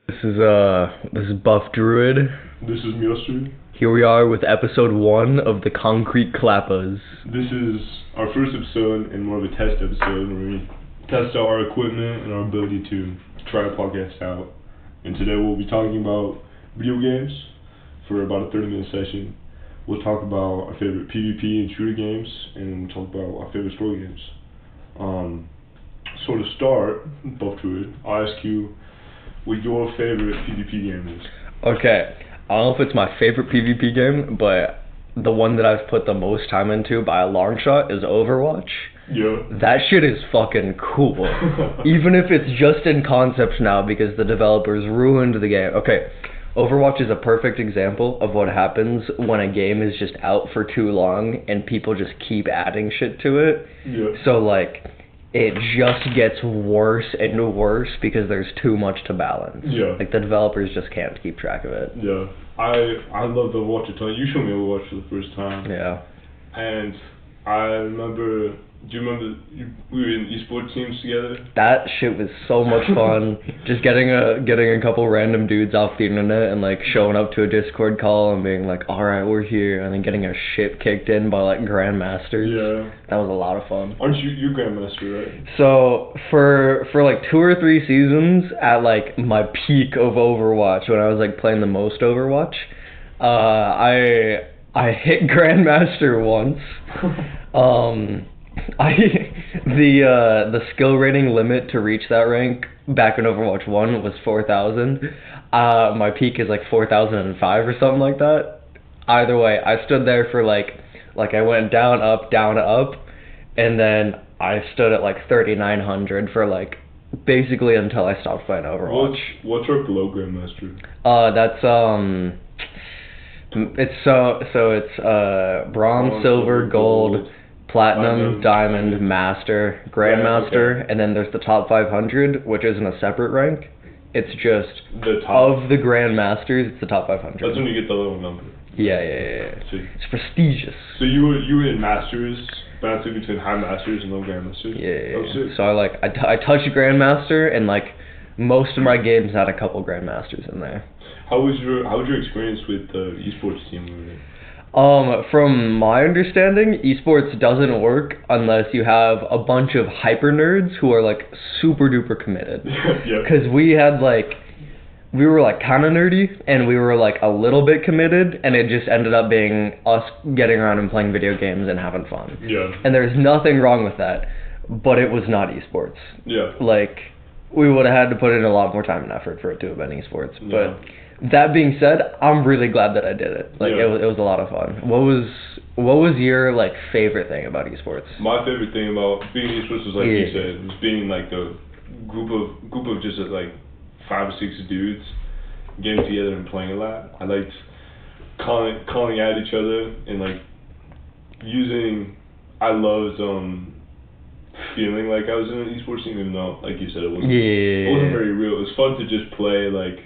This is Buff Druid. This is Mustard. Here we are with episode 1 of the Concrete Clappas. This is our first episode and more of a test episode where we test out our equipment and our ability to try a podcast out. And today we'll be talking about video games for about a 30-minute session. We'll talk about our favorite PvP and shooter games, and we'll talk about our favorite story games. So to start, Buff Druid, I'll ask you what your favorite PvP game is. Okay, I don't know if it's my favorite PvP game, but the one that I've put the most time into by a long shot is Overwatch. Yeah. That shit is fucking cool. Even if it's just in concept now because the developers ruined the game. Okay, Overwatch is a perfect example of what happens when a game is just out for too long and people just keep adding shit to it. Yeah. So like, it just gets worse and worse because there's too much to balance. Yeah. Like, the developers just can't keep track of it. Yeah. I love the Overwatch a ton. You showed me Overwatch for the first time. Yeah. And I remember, do you remember we were in esports teams together? That shit was so much fun. Just getting a couple random dudes off the internet and like showing up to a Discord call and being like, alright, we're here, and then getting our shit kicked in by like grandmasters. Yeah. That was a lot of fun. Aren't you grandmaster, right? So for like 2 or 3 seasons at like my peak of Overwatch, when I was like playing the most Overwatch, I hit grandmaster once. The skill rating limit to reach that rank back in Overwatch 1 was 4,000. My peak is like 4,005 or something like that. Either way, I stood there for like I went down, up, and then I stood at like 3,900 for like basically until I stopped playing Overwatch. What's our below grandmaster? That's it's bronze, silver, gold, platinum, diamond, master, grandmaster, and then there's the top 500, which isn't a separate rank. It's just the top of the grandmasters. It's the top 500. That's when you get the little number. Yeah. See. It's prestigious. So you were in masters, bouncing between high masters and low grandmasters. Yeah. Oh, so I touched grandmaster, and like most of my games had a couple grandmasters in there. How was your experience with the esports team we were in? From my understanding, esports doesn't work unless you have a bunch of hyper nerds who are like super duper committed. Yeah. Because we were like kind of nerdy and we were like a little bit committed, and it just ended up being us getting around and playing video games and having fun. Yeah. And there's nothing wrong with that, but it was not esports. Yeah. Like, we would have had to put in a lot more time and effort for it to have been esports. Yeah. But that being said, I'm really glad that I did it. Like, yeah. it was a lot of fun. What was your like favorite thing about esports? My favorite thing about being esports was, like you said, was being like the group of just like 5 or 6 dudes getting together and playing a lot. I liked calling at each other and like I loved feeling like I was in an esports team, even though, like you said, it wasn't very real. It was fun to just play like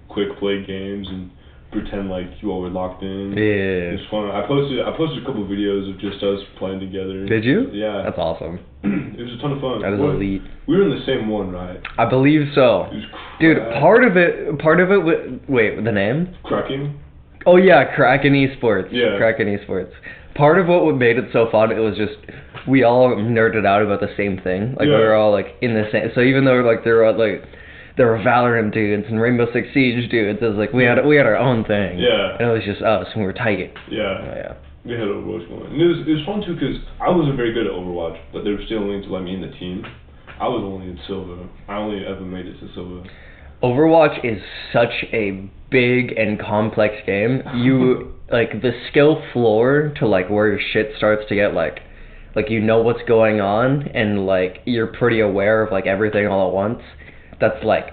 quick play games and pretend like you all were locked in. Yeah. It was fun. I posted a couple of videos of just us playing together. Did you? Yeah. That's awesome. It was a ton of fun. That is elite. We were in the same one, right? I believe so. It was Dude, part of it, wait, the name? Kraken? Oh yeah, Kraken Esports. Yeah. Kraken Esports. Part of what made it so fun, it was just, we all nerded out about the same thing. Like, we were all like in the same, so even though like there were Valorant dudes and Rainbow Six Siege dudes, it was like we had our own thing. Yeah. And it was just us, and we were tight. Yeah. Oh, yeah. We had Overwatch going. And it was fun too, because I wasn't very good at Overwatch, but they were still willing to let me in the team. I was only in silver. I only ever made it to silver. Overwatch is such a big and complex game. You like the skill floor to like where your shit starts to get like you know what's going on, and like you're pretty aware of like everything all at once. That's like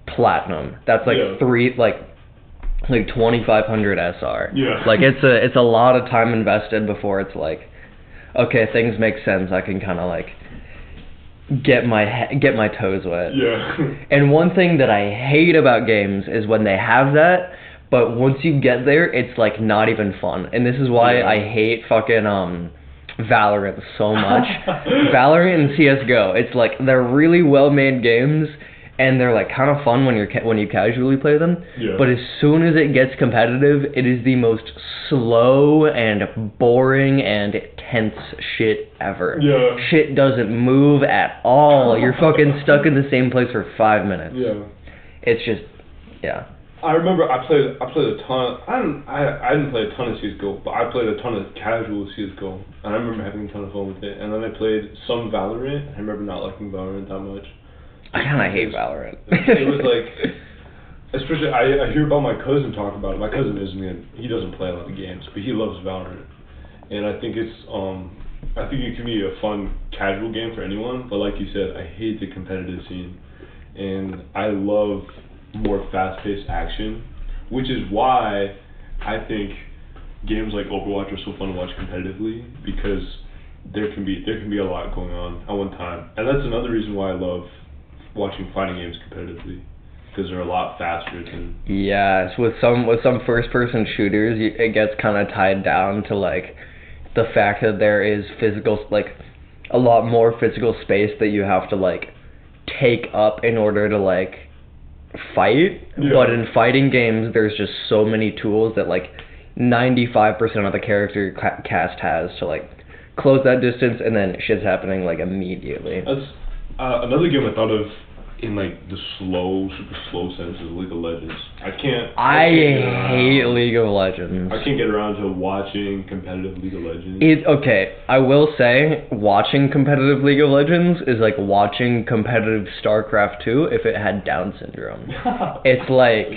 platinum. That's like 2,500 SR. Yeah. Like it's a lot of time invested before it's like, okay, things make sense. I can kind of like get my toes wet. Yeah. And one thing that I hate about games is when they have that, but once you get there, it's like not even fun. And this is why I hate fucking Valorant so much. Valorant and CSGO, it's like they're really well made games, and they're like kind of fun when when you casually play them. Yeah. But as soon as it gets competitive, it is the most slow and boring and tense shit ever. Yeah. Shit doesn't move at all. You're fucking stuck in the same place for 5 minutes. Yeah. It's just, yeah. I remember I played a ton. I didn't play a ton of CS:GO, but I played a ton of casual CS:GO, and I remember having a ton of fun with it. And then I played some Valorant. I remember not liking Valorant that much. I kind of hate Valorant. It was like, especially I hear about my cousin talk about it. My cousin he doesn't play a lot of games, but he loves Valorant, and I think it can be a fun casual game for anyone. But like you said, I hate the competitive scene, and I love more fast-paced action, which is why I think games like Overwatch are so fun to watch competitively, because there can be a lot going on at one time, and that's another reason why I love watching fighting games competitively, because they're a lot faster than. Yes, with some first-person shooters, it gets kind of tied down to like the fact that there is a lot more physical space that you have to like take up in order to like fight. Yeah. But in fighting games, there's just so many tools that like 95% of the character cast has to like close that distance, and then shit's happening like immediately. That's another game I thought of in like the super slow sense is League of Legends. I hate League of Legends. I can't get around to watching competitive League of Legends. Okay, I will say, watching competitive League of Legends is like watching competitive StarCraft 2 if it had Down syndrome. It's like,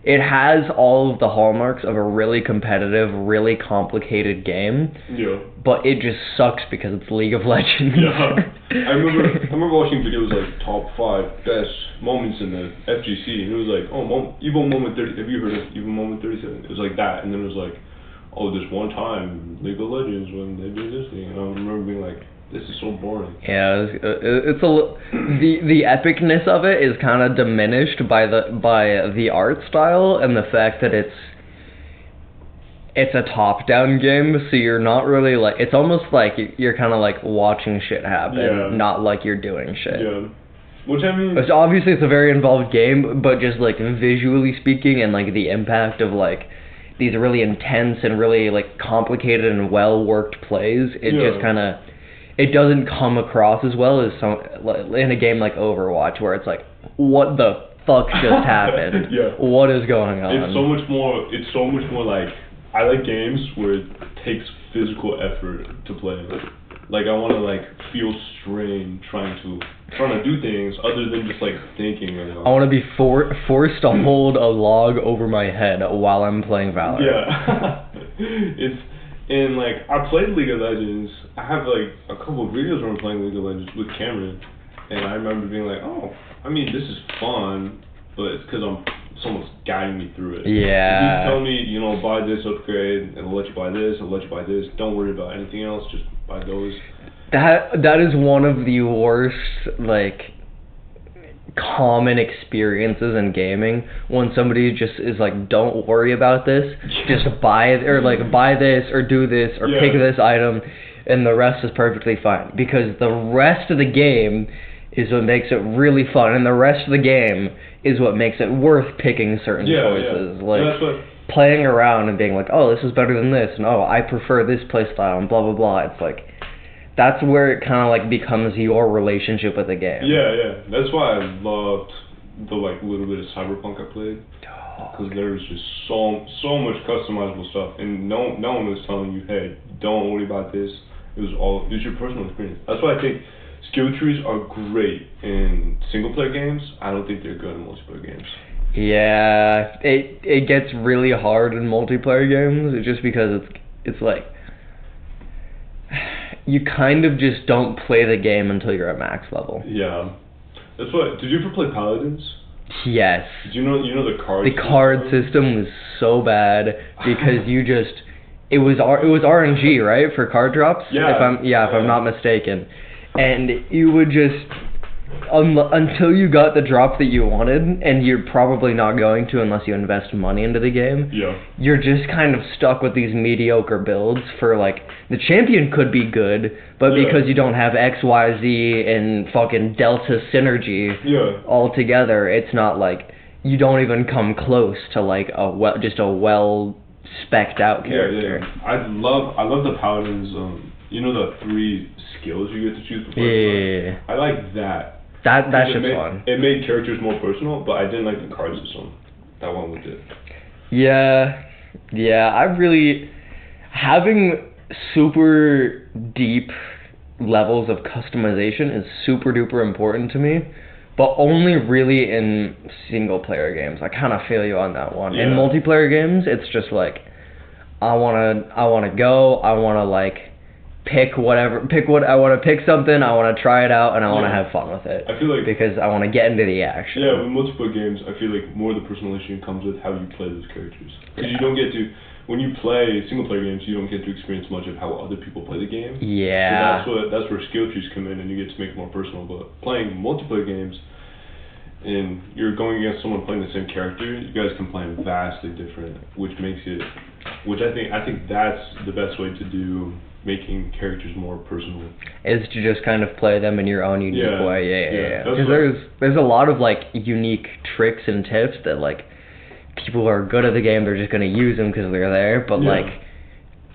it has all of the hallmarks of a really competitive, really complicated game. Yeah. But it just sucks because it's League of Legends. Yeah. I remember watching videos like top 5 best moments in the FGC, and it was like, oh, Evo Moment 30. Have you heard of Evo Moment 37? It was like that, and then it was like, oh, this one time League of Legends when they did this thing, and I remember being like, this is so boring. Yeah, the epicness of it is kind of diminished by the art style and the fact that it's a top-down game, so you're not really like, it's almost like you're kind of like watching shit happen, not like you're doing shit. Yeah. Which I mean, it's obviously it's a very involved game, but just like visually speaking and like the impact of like these really intense and really like complicated and well-worked plays, it just kind of, it doesn't come across as well as in a game like Overwatch, where it's like, what the fuck just happened? Yeah. What is going on? It's so much more like, I like games where it takes physical effort to play. Like I want to like feel strain trying to do things other than just like thinking. I want to be forced to hold a log over my head while I'm playing Valorant. Yeah. And like, I played League of Legends. I have like a couple of videos where I'm playing League of Legends with Cameron, and I remember being like, oh, I mean, this is fun, but it's because someone's guiding me through it. Yeah. If you tell me, buy this upgrade, and I'll let you buy this, I'll let you buy this. Don't worry about anything else. Just buy those. That is one of the worst like common experiences in gaming, when somebody just is like, don't worry about this, just buy it, or like buy this or do this or pick this item, and the rest is perfectly fine, because the rest of the game is what makes it really fun, and the rest of the game is what makes it worth picking certain choices. Like playing around and being like, oh, this is better than this, and oh, I prefer this playstyle, and blah blah blah. It's like, that's where it kind of like becomes your relationship with the game. Yeah. That's why I loved the like little bit of Cyberpunk I played, because there was just so much customizable stuff, and no one was telling you, hey, don't worry about this. It was your personal experience. That's why I think skill trees are great in single player games. I don't think they're good in multiplayer games. Yeah, it gets really hard in multiplayer games, just because it's like, you kind of just don't play the game until you're at max level. Yeah. That's why. Did you ever play Paladins? Yes. Did you know the card system? The card system was so bad because it was RNG, right, for card drops? Yeah. If I'm not mistaken. And you would just, until you got the drop that you wanted, and you're probably not going to unless you invest money into the game. Yeah. You're just kind of stuck with these mediocre builds for like the champion could be good, but because you don't have X, Y, Z and fucking Delta synergy all together, it's not like you don't even come close to like just a well specced out character. Yeah. I love the paladins. You know the 3 skills you get to choose before you play? I like that. That's just fun. It made characters more personal, but I didn't like the card system that went with it. Yeah, I really having super deep levels of customization is super duper important to me, but only really in single player games. I kind of feel you on that one. In multiplayer games, it's just like I wanna go. I wanna like pick what I want to pick something. I want to try it out and I want to have fun with it. I feel like because I want to get into the action. Yeah, with multiplayer games, I feel like more of the personalization comes with how you play those characters. Because you don't get to. When you play single-player games, you don't get to experience much of how other people play the game. Yeah. So that's where skill trees come in, and you get to make it more personal. But playing multiplayer games, and you're going against someone playing the same character, you guys can play them vastly different, which I think that's the best way to do making characters more personal. Is to just kind of play them in your own unique way. Yeah. Because there's a lot of like unique tricks and tips that like people who are good at the game, they're just gonna use them because they're there. But like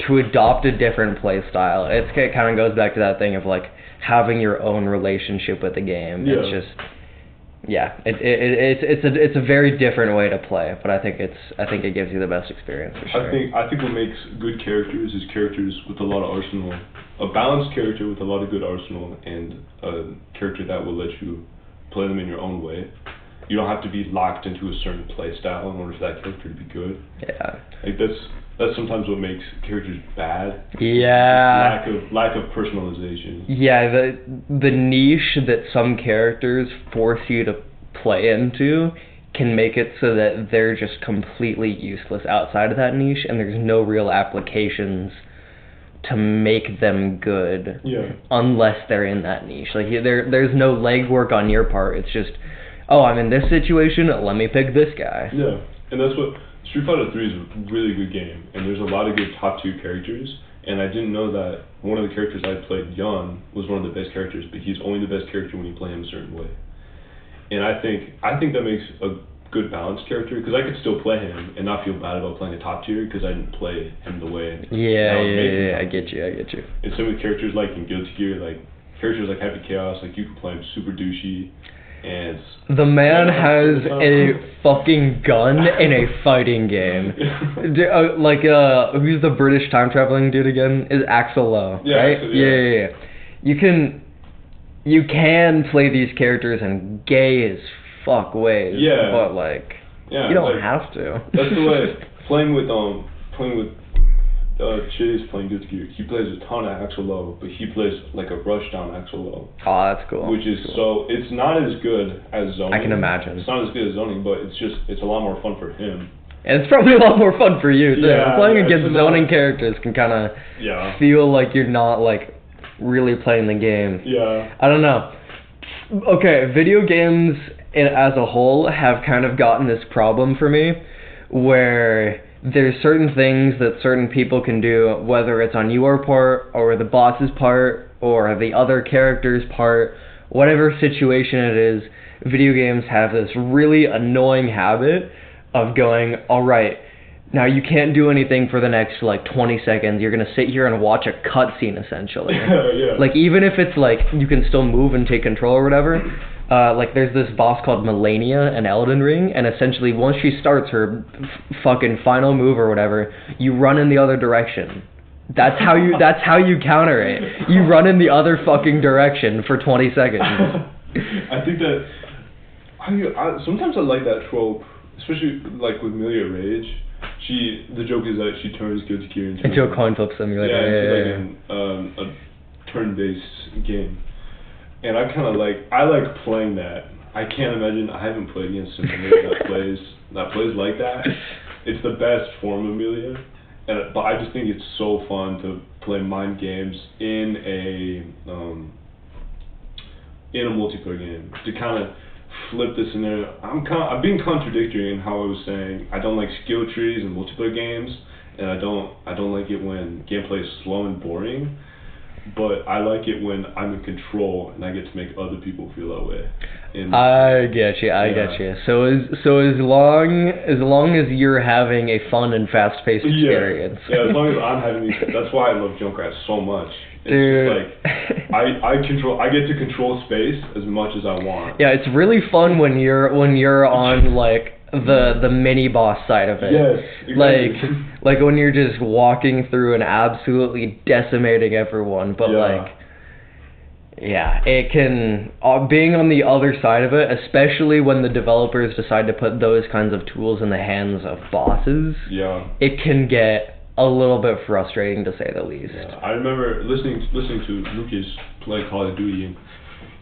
to adopt a different play style, it kind of goes back to that thing of like having your own relationship with the game. It's just it's a very different way to play, but I think it gives you the best experience for sure. I think what makes good characters is characters with a lot of arsenal, a balanced character with a lot of good arsenal, and a character that will let you play them in your own way. You don't have to be locked into a certain play style in order for that character to be good. Yeah. Like that's sometimes what makes characters bad. Yeah. Lack of personalization. Yeah, the niche that some characters force you to play into can make it so that they're just completely useless outside of that niche, and there's no real applications to make them good unless they're in that niche. Like there's no legwork on your part. It's just, oh, I'm in this situation, let me pick this guy. Yeah, and that's what Street Fighter 3 is a really good game, and there's a lot of good top 2 characters, and I didn't know that one of the characters I played, Yun, was one of the best characters, but he's only the best character when you play him a certain way. And I think that makes a good balanced character, because I could still play him and not feel bad about playing a top tier, because I didn't play him the way I get you. And some of the characters like in Guilty Gear, like characters like Happy Chaos, like you can play him super douchey. And the man has a fucking gun in a fighting game. Who's the British time traveling dude again? Is Axel Lowe, right? Yeah. You can play these characters in gay as fuck ways. Yeah. But like, you don't have to. That's the way. Playing with Chili's playing Guilty Gear. He plays a ton of Axel Lowe, but he plays like a rush down Axel Lowe. Oh, that's cool. Which is so, it's not as good as zoning. I can imagine. It's not as good as zoning, but it's a lot more fun for him. And it's probably a lot more fun for you too. Playing against zoning characters can kind of feel like you're not like really playing the game. Yeah. I don't know. Okay, video games as a whole have kind of gotten this problem for me where there's certain things that certain people can do, whether it's on your part, or the boss's part, or the other character's part, whatever situation it is, video games have this really annoying habit of going, alright, now you can't do anything for the next, 20 seconds, you're gonna sit here and watch a cutscene, essentially. Like, even if it's, you can still move and take control or whatever, there's this boss called Melania in Elden Ring, and essentially once she starts her fucking final move or whatever, you run in the other direction. That's how you counter it. You run in the other fucking direction for 20 seconds. I think that sometimes I like that trope, especially with Melia Rage. The joke is that she turns Guilty Gear into a coin flip simulator. Into a turn-based game. And I like playing that. I can't imagine, I haven't played against somebody that plays like that. It's the best form of Melia. But I just think it's so fun to play mind games in in a multiplayer game. To kind of flip this scenario, I'm being contradictory in how I was saying I don't like skill trees in multiplayer games, and I don't like it when gameplay is slow and boring. But I like it when I'm in control and I get to make other people feel that way. And I get you. So as long as you're having a fun and fast-paced experience. Yeah, as long as I'm having these. That's why I love Junkrat so much. It's Dude. just like I get to control space as much as I want. Yeah, it's really fun when you're on like the mini boss side of it. Yes, exactly. Like when you're just walking through and absolutely decimating everyone, but it can being on the other side of it, especially when the developers decide to put those kinds of tools in the hands of bosses. Yeah. It can get a little bit frustrating to say the least. Yeah. I remember listening to Lucas play Call of Duty and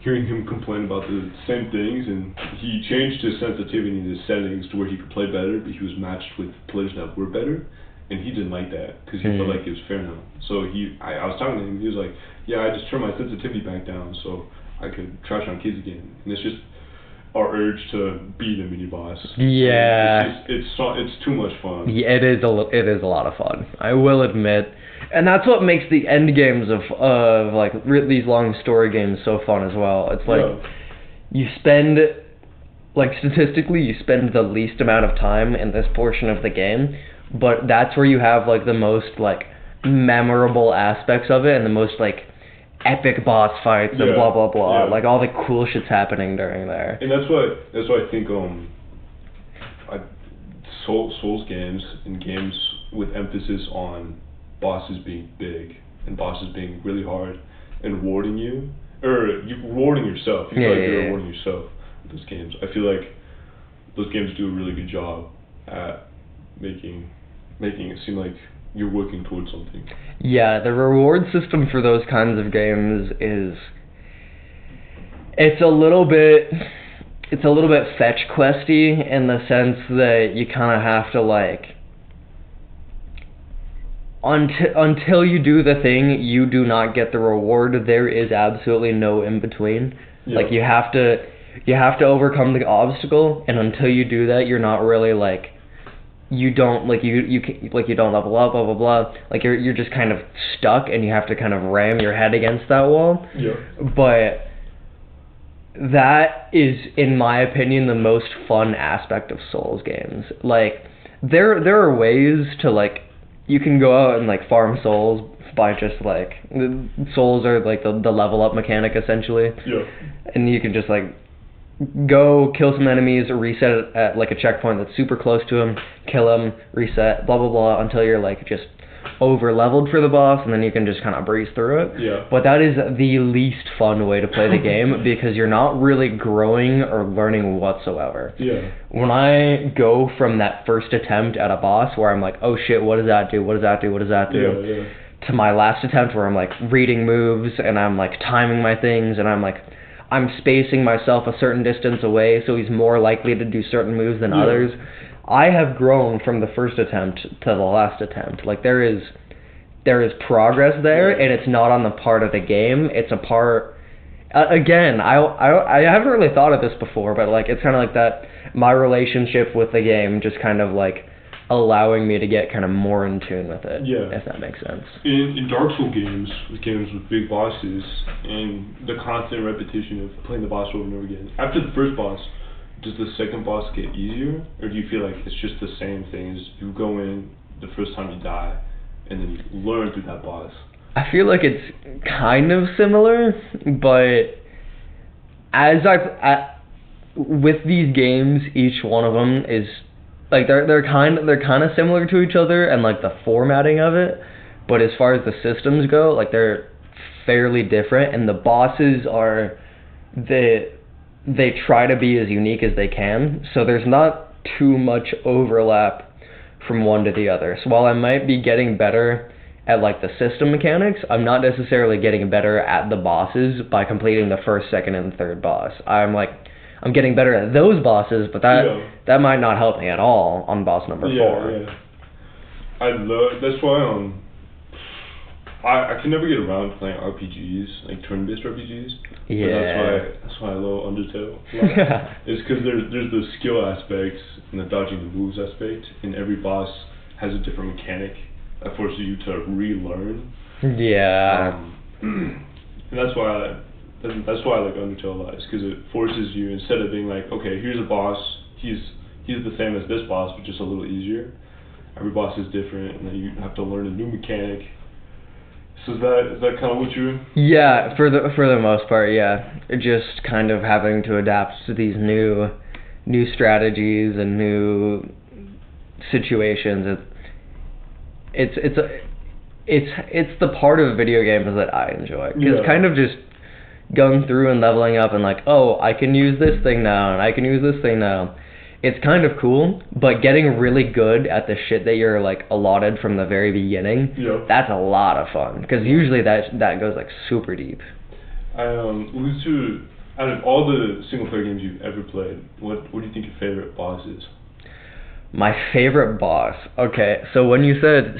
hearing him complain about the same things, and he changed his sensitivity and his settings to where he could play better, but he was matched with players that were better, and he didn't like that because he felt like it was fair now. So I was talking to him, he was like, yeah, I just turned my sensitivity back down so I could trash on kids again, and it's just our urge to beat a mini boss. Yeah. It's too much fun. Yeah, it is a lot of fun, I will admit. And that's what makes the end games of like these long story games so fun as well. It's like you spend, like statistically, you spend the least amount of time in this portion of the game, but that's where you have like the most like memorable aspects of it and the most like epic boss fights and blah blah blah. Like all the cool shit's happening during there. And that's why I think Souls games and games with emphasis on bosses being big and bosses being really hard and rewarding you, or rewarding yourself. You feel like you're rewarding yourself with those games. I feel like those games do a really good job at making it seem like you're working towards something. Yeah, the reward system for those kinds of games it's a little bit fetch questy in the sense that you kind of have to like until you do the thing, you do not get the reward. There is absolutely no in between. Yeah. Like you have to overcome the obstacle, and until you do that, you're not really like you don't level up, blah blah blah. Like you're just kind of stuck, and you have to kind of ram your head against that wall. Yeah. But that is, in my opinion, the most fun aspect of Souls games. Like there are ways to like. You can go out and like farm souls by just like souls are like the level up mechanic essentially. Yeah. And you can just like go kill some enemies, reset at like a checkpoint that's super close to them, kill them, reset, blah blah blah until you're like just over leveled for the boss, and then you can just kind of breeze through it. Yeah. But that is the least fun way to play the game because you're not really growing or learning whatsoever. Yeah. When I go from that first attempt at a boss where I'm like, oh shit, what does that do? What does that do? What does that do? Yeah. To my last attempt where I'm like reading moves and I'm like timing my things and I'm spacing myself a certain distance away so he's more likely to do certain moves than others. I have grown from the first attempt to the last attempt. Like there is progress there, and it's not on the part of the game. It's a part. Again, I haven't really thought of this before, but like it's kind of like that. My relationship with the game just kind of like allowing me to get kind of more in tune with it. Yeah. If that makes sense. In Dark Souls games with big bosses and the constant repetition of playing the boss over and over again. After the first boss, does the second boss get easier, or do you feel like it's just the same thing as you go in the first time you die and then you learn through that boss? I feel like it's kind of similar, but with these games, each one of them is like they're kind of similar to each other and like the formatting of it, but as far as the systems go, like they're fairly different, and the bosses are they try to be as unique as they can, so there's not too much overlap from one to the other. So while I might be getting better at like the system mechanics, I'm not necessarily getting better at the bosses by completing the first, second, and third boss. I'm getting better at those bosses, but that might not help me at all on boss number 4. Yeah. That's why I can never get around playing RPGs, like turn-based RPGs. But Yeah. that's why I love Undertale a lot. It's because there's the skill aspects and the dodging the moves aspect, and every boss has a different mechanic that forces you to relearn. Yeah. And that's why I like Undertale a lot. It's because it forces you, instead of being like, okay, here's a boss, he's the same as this boss, but just a little easier. Every boss is different, and then you have to learn a new mechanic. So is that kind of what you? Yeah, for the most part, yeah. Just kind of having to adapt to these new strategies and new situations. It's the part of video games that I enjoy. It's kind of just going through and leveling up and like, oh, I can use this thing now and I can use this thing now. It's kind of cool, but getting really good at the shit that you're like allotted from the very beginning, that's a lot of fun. Because usually that goes like super deep. Out of all the single player games you've ever played, what do you think your favorite boss is? My favorite boss. Okay, so when you said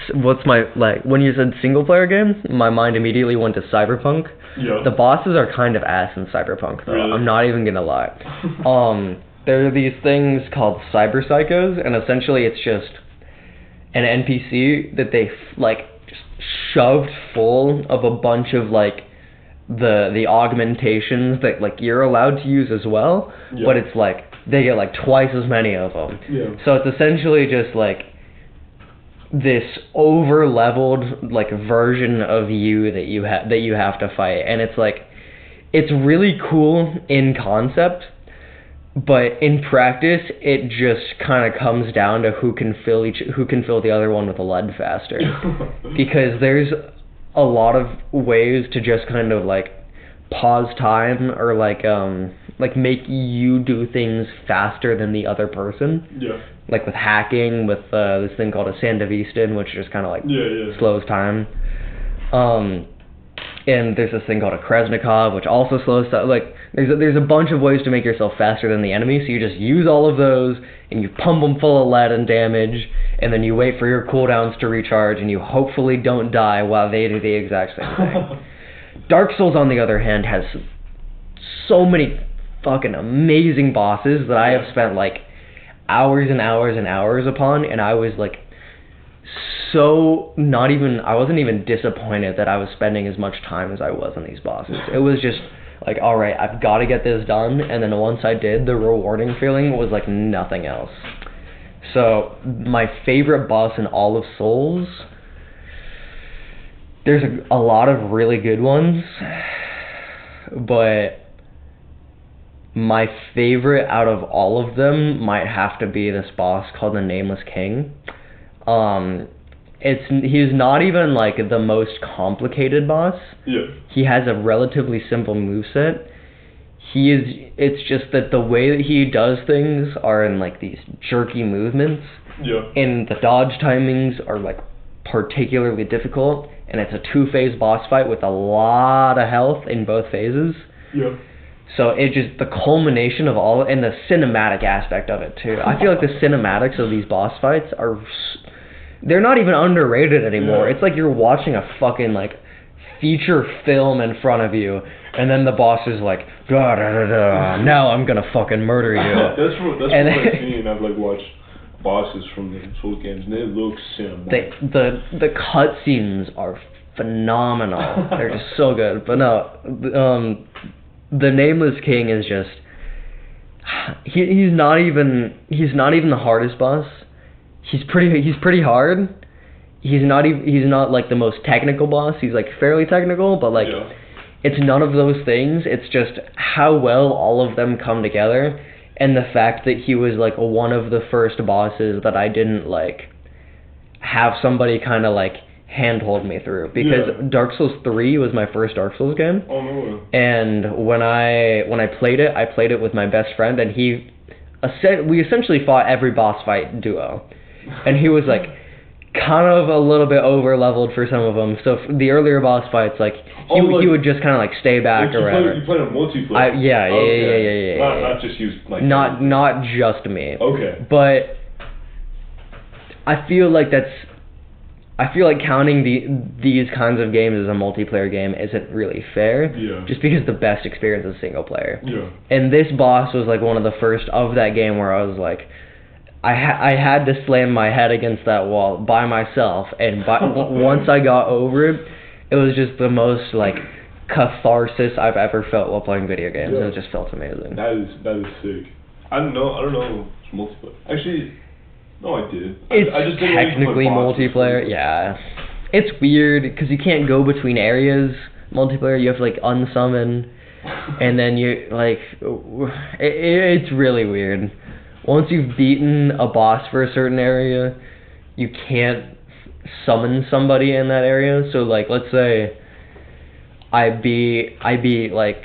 when you said single player games, my mind immediately went to Cyberpunk. Yeah. The bosses are kind of ass in Cyberpunk though. Really? I'm not even gonna lie. There are these things called cyber psychos, and essentially it's just an NPC that they just shoved full of a bunch of like the augmentations that like you're allowed to use as well, but it's like they get like twice as many of them. Yeah. So it's essentially just like this over leveled like version of you that you have to fight, and it's like it's really cool in concept. But in practice, it just kind of comes down to who can fill the other one with lead faster. Because there's a lot of ways to just kind of like pause time or like make you do things faster than the other person. Yeah. Like with hacking, with this thing called a Sandevistan, which just kind of like slows time. And there's this thing called a Kresnikov, which also slows time. Like, there's a bunch of ways to make yourself faster than the enemy, so you just use all of those, and you pump them full of lead and damage, and then you wait for your cooldowns to recharge, and you hopefully don't die while they do the exact same thing. Dark Souls, on the other hand, has so many fucking amazing bosses that I have spent, like, hours and hours and hours upon, and I was, like, I wasn't even disappointed that I was spending as much time as I was on these bosses. It was just like, alright, I've got to get this done, and then once I did, the rewarding feeling was like nothing else. So, my favorite boss in all of Souls, there's a lot of really good ones, but my favorite out of all of them might have to be this boss called the Nameless King. He's not even like the most complicated boss. Yeah. He has a relatively simple moveset. It's just that the way that he does things are in like these jerky movements. Yeah. And the dodge timings are like particularly difficult, and it's a 2-phase boss fight with a lot of health in both phases. Yeah. So it just, the culmination of all, and the cinematic aspect of it too. I feel like the cinematics of these boss fights they're not even underrated anymore. Yeah. It's like you're watching a fucking like feature film in front of you, and then the boss is like, da da da da, now I'm gonna fucking murder you. That's what I've seen. I've like watched bosses from the Souls games, and they look cinematic. The cutscenes are phenomenal. They're just so good. But no, the Nameless King is just he's not even the hardest boss. He's pretty hard. He's not like the most technical boss. He's like fairly technical, but like it's none of those things. It's just how well all of them come together, and the fact that he was like one of the first bosses that I didn't like have somebody kind of like handhold me through, because Dark Souls 3 was my first Dark Souls game. Oh no. And when I played it, I played it with my best friend, and we essentially fought every boss fight duo. And he was like kind of a little bit over leveled for some of them. So the earlier boss fights, like he would just kind of like stay back or whatever. You played on multiplayer. Yeah. Not just you like. Not just me. Okay. But I feel like that's I feel like counting these kinds of games as a multiplayer game isn't really fair. Yeah. Just because the best experience is single player. Yeah. And this boss was like one of the first of that game where I was like, I had to slam my head against that wall by myself, and once I got over it, it was just the most like catharsis I've ever felt while playing video games. Yeah. It just felt amazing. That is sick. I don't know. It's multiplayer. Actually, no, I did. It's I just didn't technically multiplayer. Yeah, it's weird because you can't go between areas. Multiplayer, you have to like unsummon, and then you like it's really weird. Once you've beaten a boss for a certain area, you can't summon somebody in that area. So like, let's say I beat like,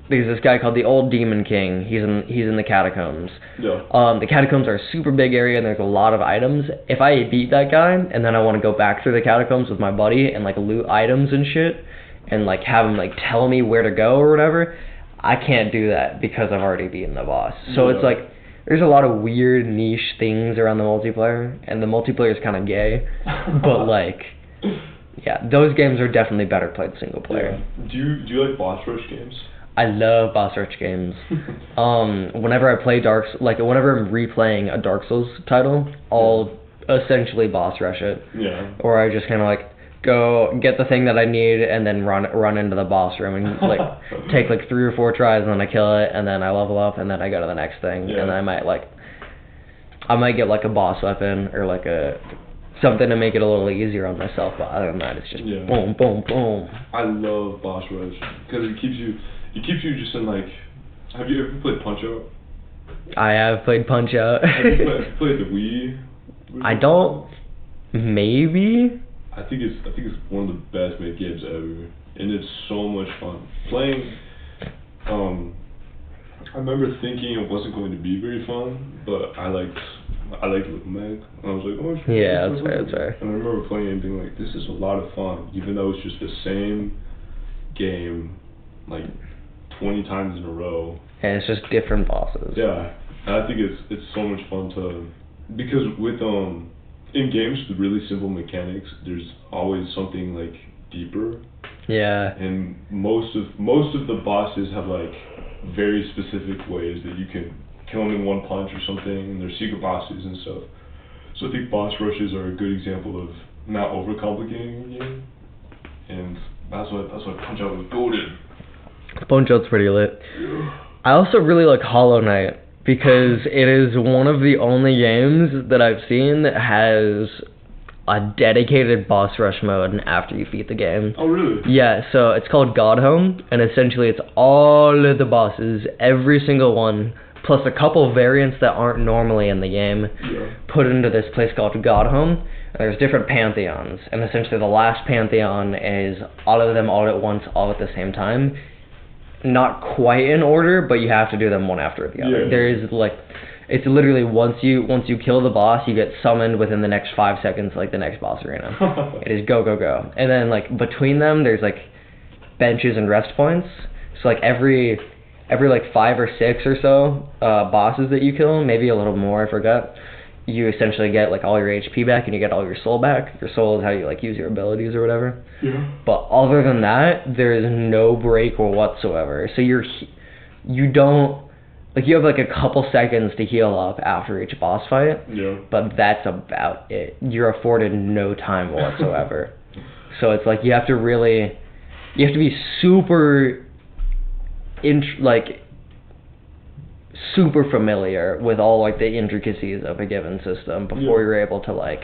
there's this guy called the Old Demon King. He's in the catacombs. Yeah. The catacombs are a super big area and there's a lot of items. If I beat that guy and then I want to go back through the catacombs with my buddy and like loot items and shit and like have him like tell me where to go or whatever, I can't do that because I've already beaten the boss. So it's like, there's a lot of weird niche things around the multiplayer, and the multiplayer is kind of gay, but like, yeah, those games are definitely better played single player. Yeah. Do you like boss rush games? I love boss rush games. Whenever I play whenever I'm replaying a Dark Souls title, I'll essentially boss rush it. Yeah. Or I just kind of like go get the thing that I need and then run into the boss room and like take like 3 or 4 tries and then I kill it and then I level up and then I go to the next thing and then I might get like a boss weapon or like something to make it a little easier on myself, but other than that it's just boom boom boom. I love boss rush because it keeps you just in like. Have you ever played Punch Out? I have played Punch Out. Have you played the Wii? I don't. Maybe. I think it's one of the best made games ever, and it's so much fun playing. I remember thinking it wasn't going to be very fun, but I liked Little Meg, and I was like, oh, that's fair. And I remember playing it and being like, this is a lot of fun, even though it's just the same game, like 20 times in a row. And it's just different bosses. Yeah, and I think it's so much fun because with in games with really simple mechanics, there's always something like deeper. Yeah. And most of the bosses have like very specific ways that you can kill them in one punch or something, and they're secret bosses and stuff. So I think boss rushes are a good example of not overcomplicating your game, and that's why Punch Out was golden. Punch Out's pretty lit. I also really like Hollow Knight because it is one of the only games that I've seen that has a dedicated boss rush mode after you beat the game. Oh, really? Yeah, so it's called God Home, and essentially it's all of the bosses, every single one, plus a couple variants that aren't normally in the game, put into this place called God Home. And there's different pantheons, and essentially the last pantheon is all of them all at once, all at the same time. Not quite in order, but you have to do them one after the other. Yeah. There is like, it's literally once you kill the boss, you get summoned within the next 5 seconds, like the next boss arena. It is go go go, and then like between them, there's like benches and rest points. So like every like 5 or 6 or so bosses that you kill, maybe a little more, I forgot. You essentially get like all your HP back and you get all your soul back. Your soul is how you like use your abilities or whatever. Yeah. But other than that, there is no break whatsoever. So you don't, like, you have like a couple seconds to heal up after each boss fight. Yeah. But that's about it. You're afforded no time whatsoever. So it's like you have to be super super familiar with all like the intricacies of a given system before you're able to like,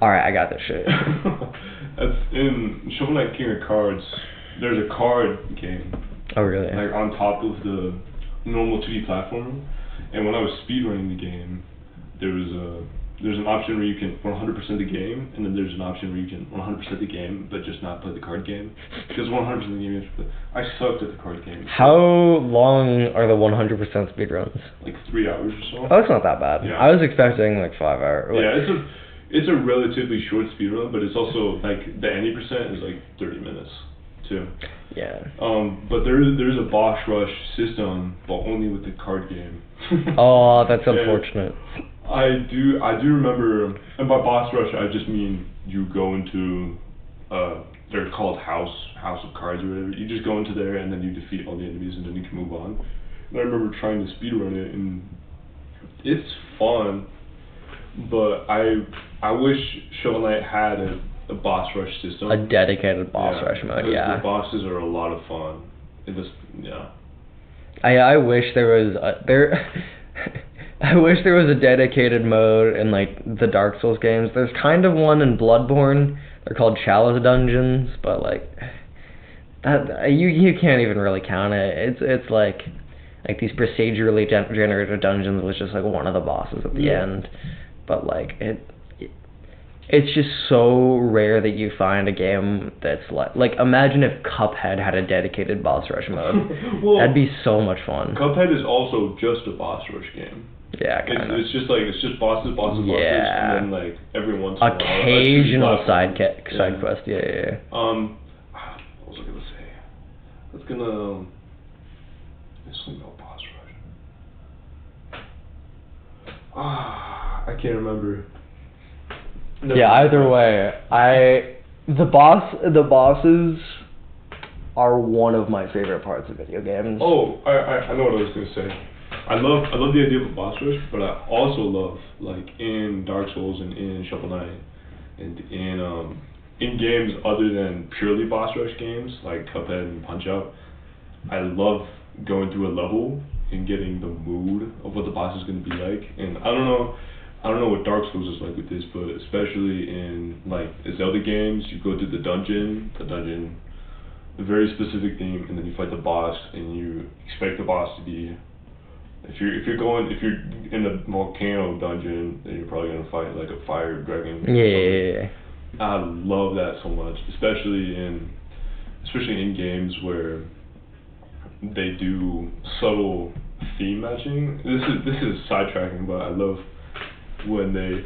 alright, I got this shit. That's in Shovel Knight King of Cards, there's a card game. Oh really? Like on top of the normal 2D platform. And when I was speedrunning the game, there's an option where you can 100% the game, and then there's an option where you can 100% the game, but just not play the card game. Because 100% the game you have to play. I sucked at the card game. How long are the 100% speedruns? Like 3 hours or so. Oh, it's not that bad. Yeah. I was expecting like 5 hours. Like, yeah, it's a relatively short speedrun, but it's also like the 80% is like 30 minutes too. Yeah. But there is a boss rush system, but only with the card game. Oh, that's unfortunate. I do remember, and by boss rush I just mean you go into they're called House of Cards or whatever. You just go into there and then you defeat all the enemies and then you can move on. And I remember trying to speedrun it, and it's fun, but I wish Shovel Knight had a boss rush system. A dedicated boss rush mode, yeah. The bosses are a lot of fun. It just, yeah. I wish there was I wish there was a dedicated mode in like the Dark Souls games. There's kind of one in Bloodborne. They're called Chalice dungeons, but like that you can't even really count it. It's like these procedurally generated dungeons was just like one of the bosses at the end. But like it's just so rare that you find a game that's like imagine if Cuphead had a dedicated boss rush mode. Well, that'd be so much fun. Cuphead is also just a boss rush game. Yeah, kind of. It's just bosses, and then like every once in a while. Occasional side quest, yeah. What was I gonna say? It's gonna. It's something about boss rush. I can't remember. Yeah, either way, the bosses are one of my favorite parts of video games. Oh, I know what I was gonna say. I love the idea of a boss rush, but I also love, like, in Dark Souls and in Shovel Knight and in games other than purely boss rush games like Cuphead and Punch Out, I love going through a level and getting the mood of what the boss is going to be like. And I don't know what Dark Souls is like with this, but especially in like Zelda games, you go through the dungeon, a very specific theme, and then you fight the boss, and you expect the boss to be. If you're in a volcano dungeon, then you're probably gonna fight like a fire dragon. Yeah. I love that so much, especially in games where they do subtle theme matching. This is sidetracking, but I love when they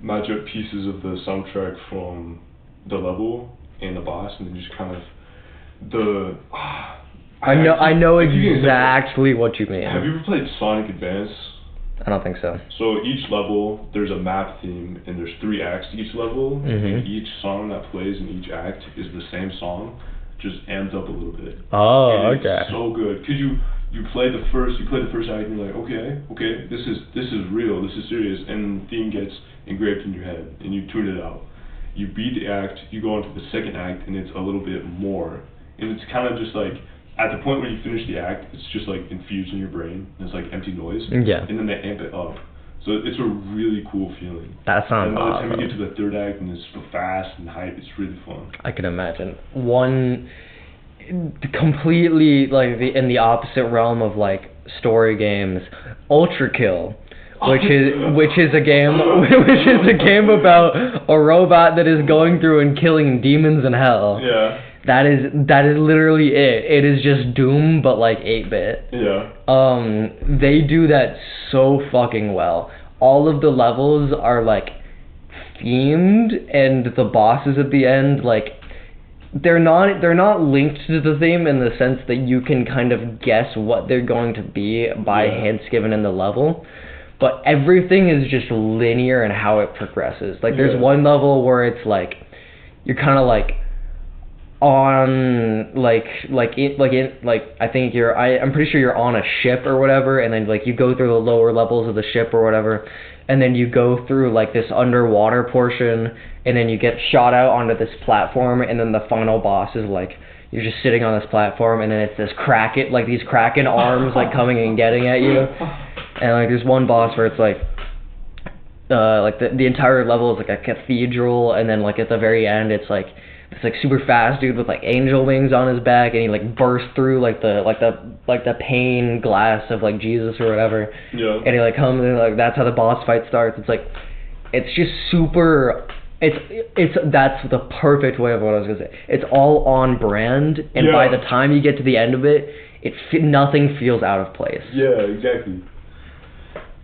match up pieces of the soundtrack from the level and the boss, and then just kind of I know exactly what you mean. Have you ever played Sonic Advance? I don't think so. So each level, there's a map theme, and there's 3 acts to each level, and each song that plays in each act is the same song, just amped up a little bit. Oh, and okay. It's so good, because you play the first act, and you're like, okay, this is real, this is serious, and the theme gets engraved in your head, and you tune it out. You beat the act, you go into the second act, and it's a little bit more, and it's kind of just like, at the point where you finish the act, it's just like infused in your brain. And it's like empty noise. Yeah. And then they amp it up. So it's a really cool feeling. That sounds awesome. And by the time you get to the third act and it's so fast and hype, it's really fun. I can imagine. One completely like in the opposite realm of like story games, Ultra Kill. Which is a game about a robot that is going through and killing demons in hell. Yeah. That is literally it. It is just Doom, but like 8-bit. Yeah. They do that so fucking well. All of the levels are like themed, and the bosses at the end, like they're not linked to the theme in the sense that you can kind of guess what they're going to be by hints given in the level. But everything is just linear in how it progresses. Like there's one level where it's like you're kind of like on I think I'm pretty sure you're on a ship or whatever, and then like you go through the lower levels of the ship or whatever, and then you go through like this underwater portion, and then you get shot out onto this platform, and then the final boss is like you're just sitting on this platform, and then it's this these kraken arms like coming and getting at you, and like there's one boss where it's like the entire level is like a cathedral, and then like at the very end it's like this like super fast dude with like angel wings on his back, and he like bursts through like the pane glass of like Jesus or whatever. Yeah. And he like comes and like that's how the boss fight starts. It's like it's just super. That's the perfect way of what I was gonna say. It's all on brand, and by the time you get to the end of it, nothing feels out of place. Yeah, exactly.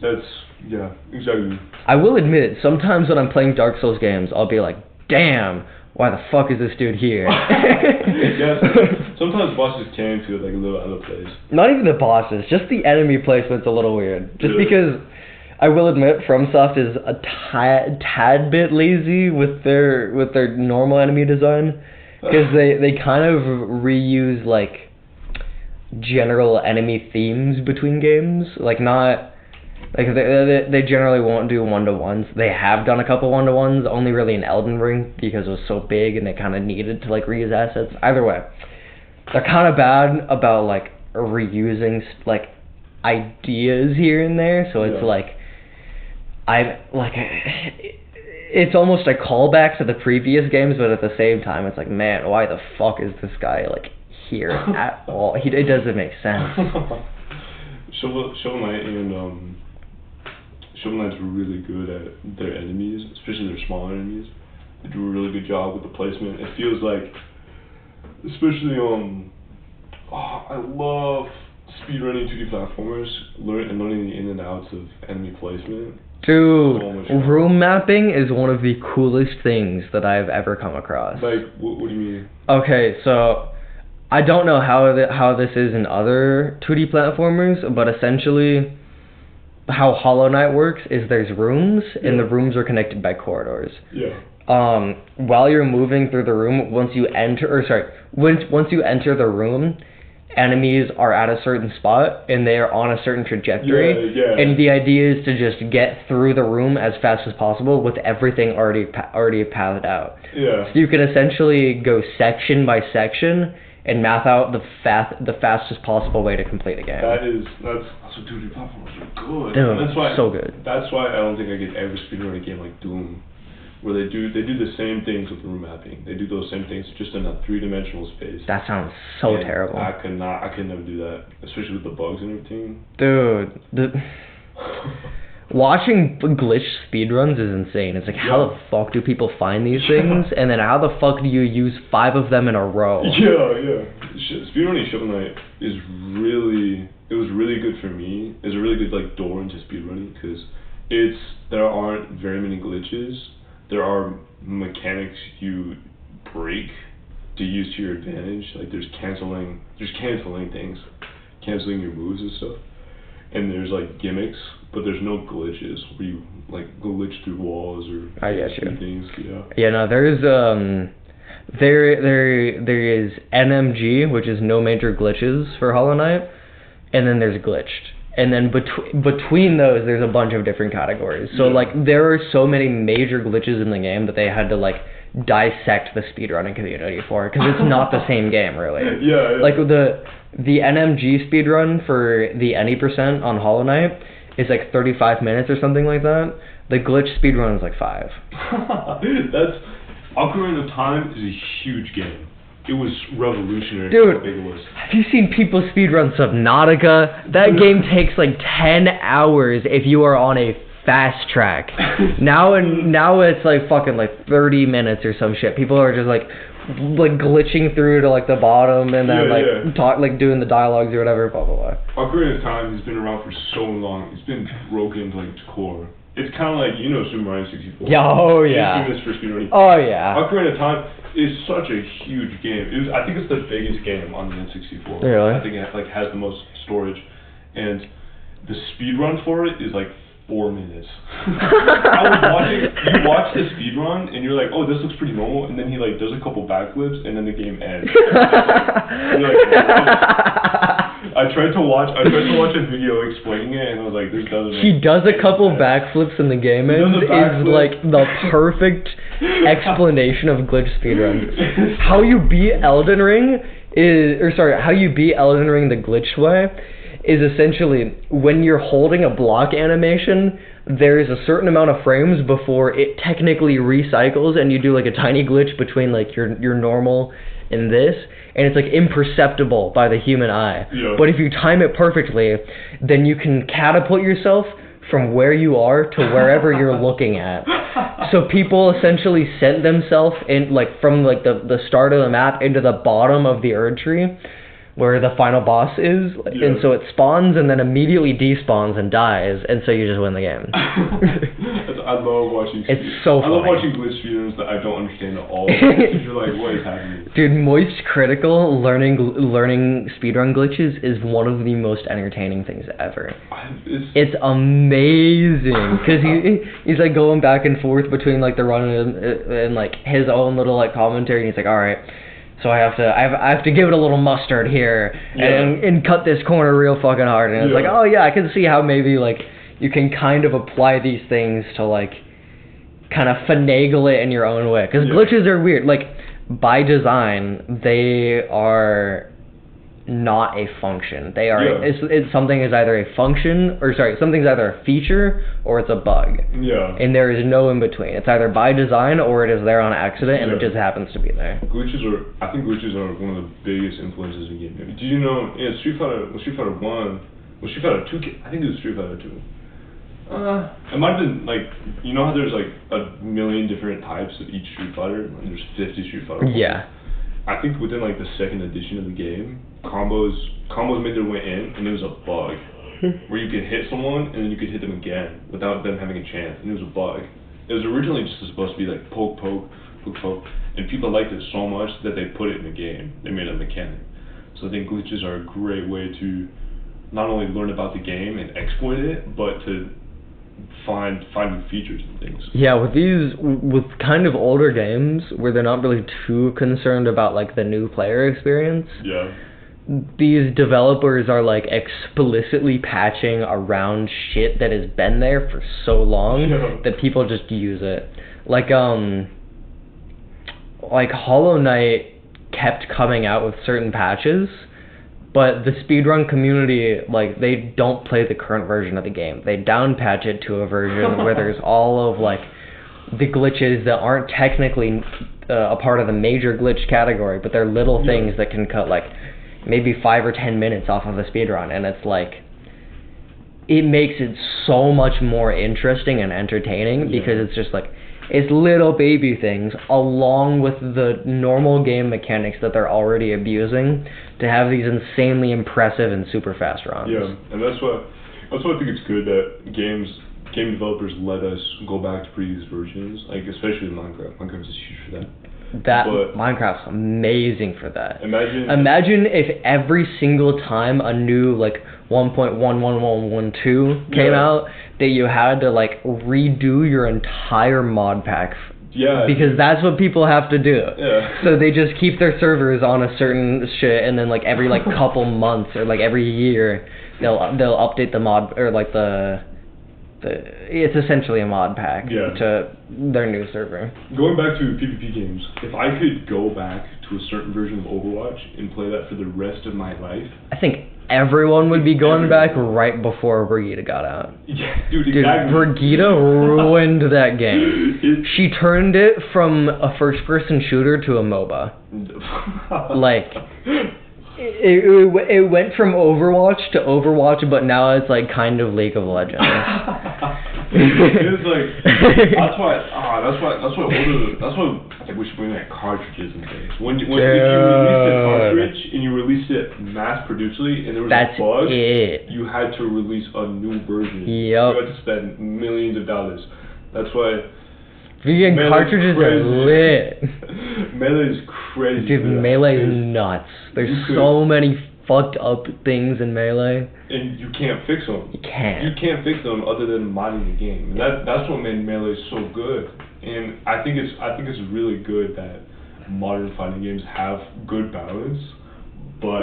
Exactly. I will admit, sometimes when I'm playing Dark Souls games, I'll be like, damn, why the fuck is this dude here? Yeah, sometimes bosses can feel like a little out of place. Not even the bosses, just the enemy placement's a little weird. Just because I will admit, FromSoft is a tad bit lazy with their normal enemy design, because they kind of reuse like general enemy themes between games. Like not like they generally won't do 1-to-1s. They have done a couple 1-to-1s, only really in Elden Ring because it was so big and they kind of needed to like reuse assets. Either way, they're kind of bad about like reusing like ideas here and there. So it's like it's almost a callback to the previous games, but at the same time, it's like, man, why the fuck is this guy like here at all? It doesn't make sense. Shovel Knight's really good at their enemies, especially their smaller enemies. They do a really good job with the placement. It feels like, especially I love speedrunning 2D platformers, learning the in and outs of enemy placement. Dude, room mapping is one of the coolest things that I've ever come across. Like, what do you mean? Okay, so I don't know how this is in other 2D platformers, but essentially how Hollow Knight works is there's rooms, and the rooms are connected by corridors. Yeah. While you're moving through the room, once you enter the room, enemies are at a certain spot and they are on a certain trajectory. Yeah. And the idea is to just get through the room as fast as possible with everything already pathed out. Yeah. So you can essentially go section by section and map out the fastest possible way to complete a game. That's what 2D platforms are good. Dude, that's why, so good. That's why I don't think I could ever speedrun a game like Doom, where they do the same things with room mapping. They do those same things just in a 3-dimensional space. That sounds so And terrible. I could never do that, especially with the bugs and everything. Dude, watching glitch speedruns is insane. It's like, how the fuck do people find these things? And then how the fuck do you use 5 of them in a row? Yeah. Speedrunning Shovel Knight it was really good for me. It's a really good like door into speedrunning because there aren't very many glitches. There are mechanics you break to use to your advantage. Like there's canceling things, canceling your moves and stuff. And there's like gimmicks, but there's no glitches where you like glitch through walls or things. Yeah. Yeah, no, there's there is NMG, which is no major glitches for Hollow Knight, and then there's glitched. And then between those, there's a bunch of different categories. So like there are so many major glitches in the game that they had to like dissect the speedrunning community for, because it's not the same game really. Yeah. Like the NMG speedrun for the any % on Hollow Knight is like 35 minutes or something like that. The glitch speedrun is like 5. That's Ocarina of Time is a huge game. It was revolutionary. Dude, how big it was. have you seen people speedrun Subnautica? That game takes like 10 hours if you are on a fast track. Now it's like fucking like 30 minutes or some shit. People are just like glitching through to like the bottom and then doing the dialogues or whatever, blah blah blah. Ocarina of Time has been around for so long. It's been broken to like its core. It's kind of like, Super Mario 64. Yeah, oh yeah. It's for speedrunning. Oh yeah. Ocarina of Time is such a huge game. I think it's the biggest game on the N64. Really? I think it has the most storage, and the speedrun for it is like 4 minutes. I was watching. You watch the speedrun and you're like, oh, this looks pretty normal, and then he like does a couple backflips and then the game ends. You're like, I tried to watch a video explaining it, and I was like, this doesn't make He does a couple sense. backflips in the game, and is like the perfect explanation of glitch speedrun. How you beat Elden Ring the glitched way is essentially when you're holding a block animation, there is a certain amount of frames before it technically recycles, and you do like a tiny glitch between like your normal and this, and it's like imperceptible by the human eye. Yeah. But if you time it perfectly, then you can catapult yourself from where you are to wherever you're looking at. So people essentially sent themselves in like from like the start of the map into the bottom of the Erd tree, where the final boss is, and so it spawns and then immediately despawns and dies, and so you just win the game. I love watching. It's so funny. I love watching glitch speedruns that I don't understand at all. You're like, what is happening? Dude, Moist Critical learning speedrun glitches is one of the most entertaining things ever. It's amazing because he's like going back and forth between like the run and like his own little like commentary, and he's like, all right. So I have to give it a little mustard here and cut this corner real fucking hard, and it's like, oh yeah, I can see how maybe like you can kind of apply these things to like kind of finagle it in your own way, because glitches are weird. Like by design, they are not a function. They are it's something is either a function something's either a feature or it's a bug. Yeah. And there is no in between. It's either by design or it is there on accident and it just happens to be there. I think glitches are one of the biggest influences in gaming. Did you know Street Fighter 1, Street Fighter 2, I think it was Street Fighter 2. It might have been like, you know how there's like a million different types of each Street Fighter? Like there's 50 Street Fighter. Yeah. I think within like the second edition of the game, combos made their way in, and there was a bug where you could hit someone and then you could hit them again without them having a chance, and it was a bug. It was originally just supposed to be like poke, and people liked it so much that they put it in the game. They made it a mechanic. So I think glitches are a great way to not only learn about the game and exploit it, but to find new features and things. Yeah, with kind of older games where they're not really too concerned about like the new player experience. Yeah. These developers are like explicitly patching around shit that has been there for so long that people just use it. Like Hollow Knight kept coming out with certain patches, but the speedrun community, like, they don't play the current version of the game. They downpatch it to a version where there's all of, like, the glitches that aren't technically a part of the major glitch category, but they're little things that can cut, like, maybe 5 or 10 minutes off of a speedrun, and it's, like, it makes it so much more interesting and entertaining because it's just, like, it's little baby things along with the normal game mechanics that they're already abusing to have these insanely impressive and super fast runs. Yeah, and that's why I think it's good that game developers let us go back to previous versions, like especially Minecraft. Minecraft is huge for that. Minecraft's amazing for that. Imagine if every single time a new like 1.11112 came out, that you had to like redo your entire mod pack. Because that's what people have to do. Yeah. So they just keep their servers on a certain shit, and then like every like couple months or like every year they'll update the mod, or like it's essentially a mod pack to their new server. Going back to PvP games, if I could go back to a certain version of Overwatch and play that for the rest of my life, I think everyone would be going back right before Brigitte got out. Yeah, dude, exactly. Brigitte ruined that game. She turned it from a first-person shooter to a MOBA. Like, it went from Overwatch to Overwatch, but now it's like kind of League of Legends. It's like that's why I think we should bring back cartridges and things. If you released a cartridge and you released it mass producedly and there was a bug, you had to release a new version. Yep. You had to spend millions of dollars. That's why vegan cartridges are lit. Melee is crazy. Dude, Melee is nuts. There's so many fucked up things in Melee. And you can't fix them. You can't. You can't fix them other than modding the game. And that's what made Melee so good. And I think it's really good that modern fighting games have good balance. But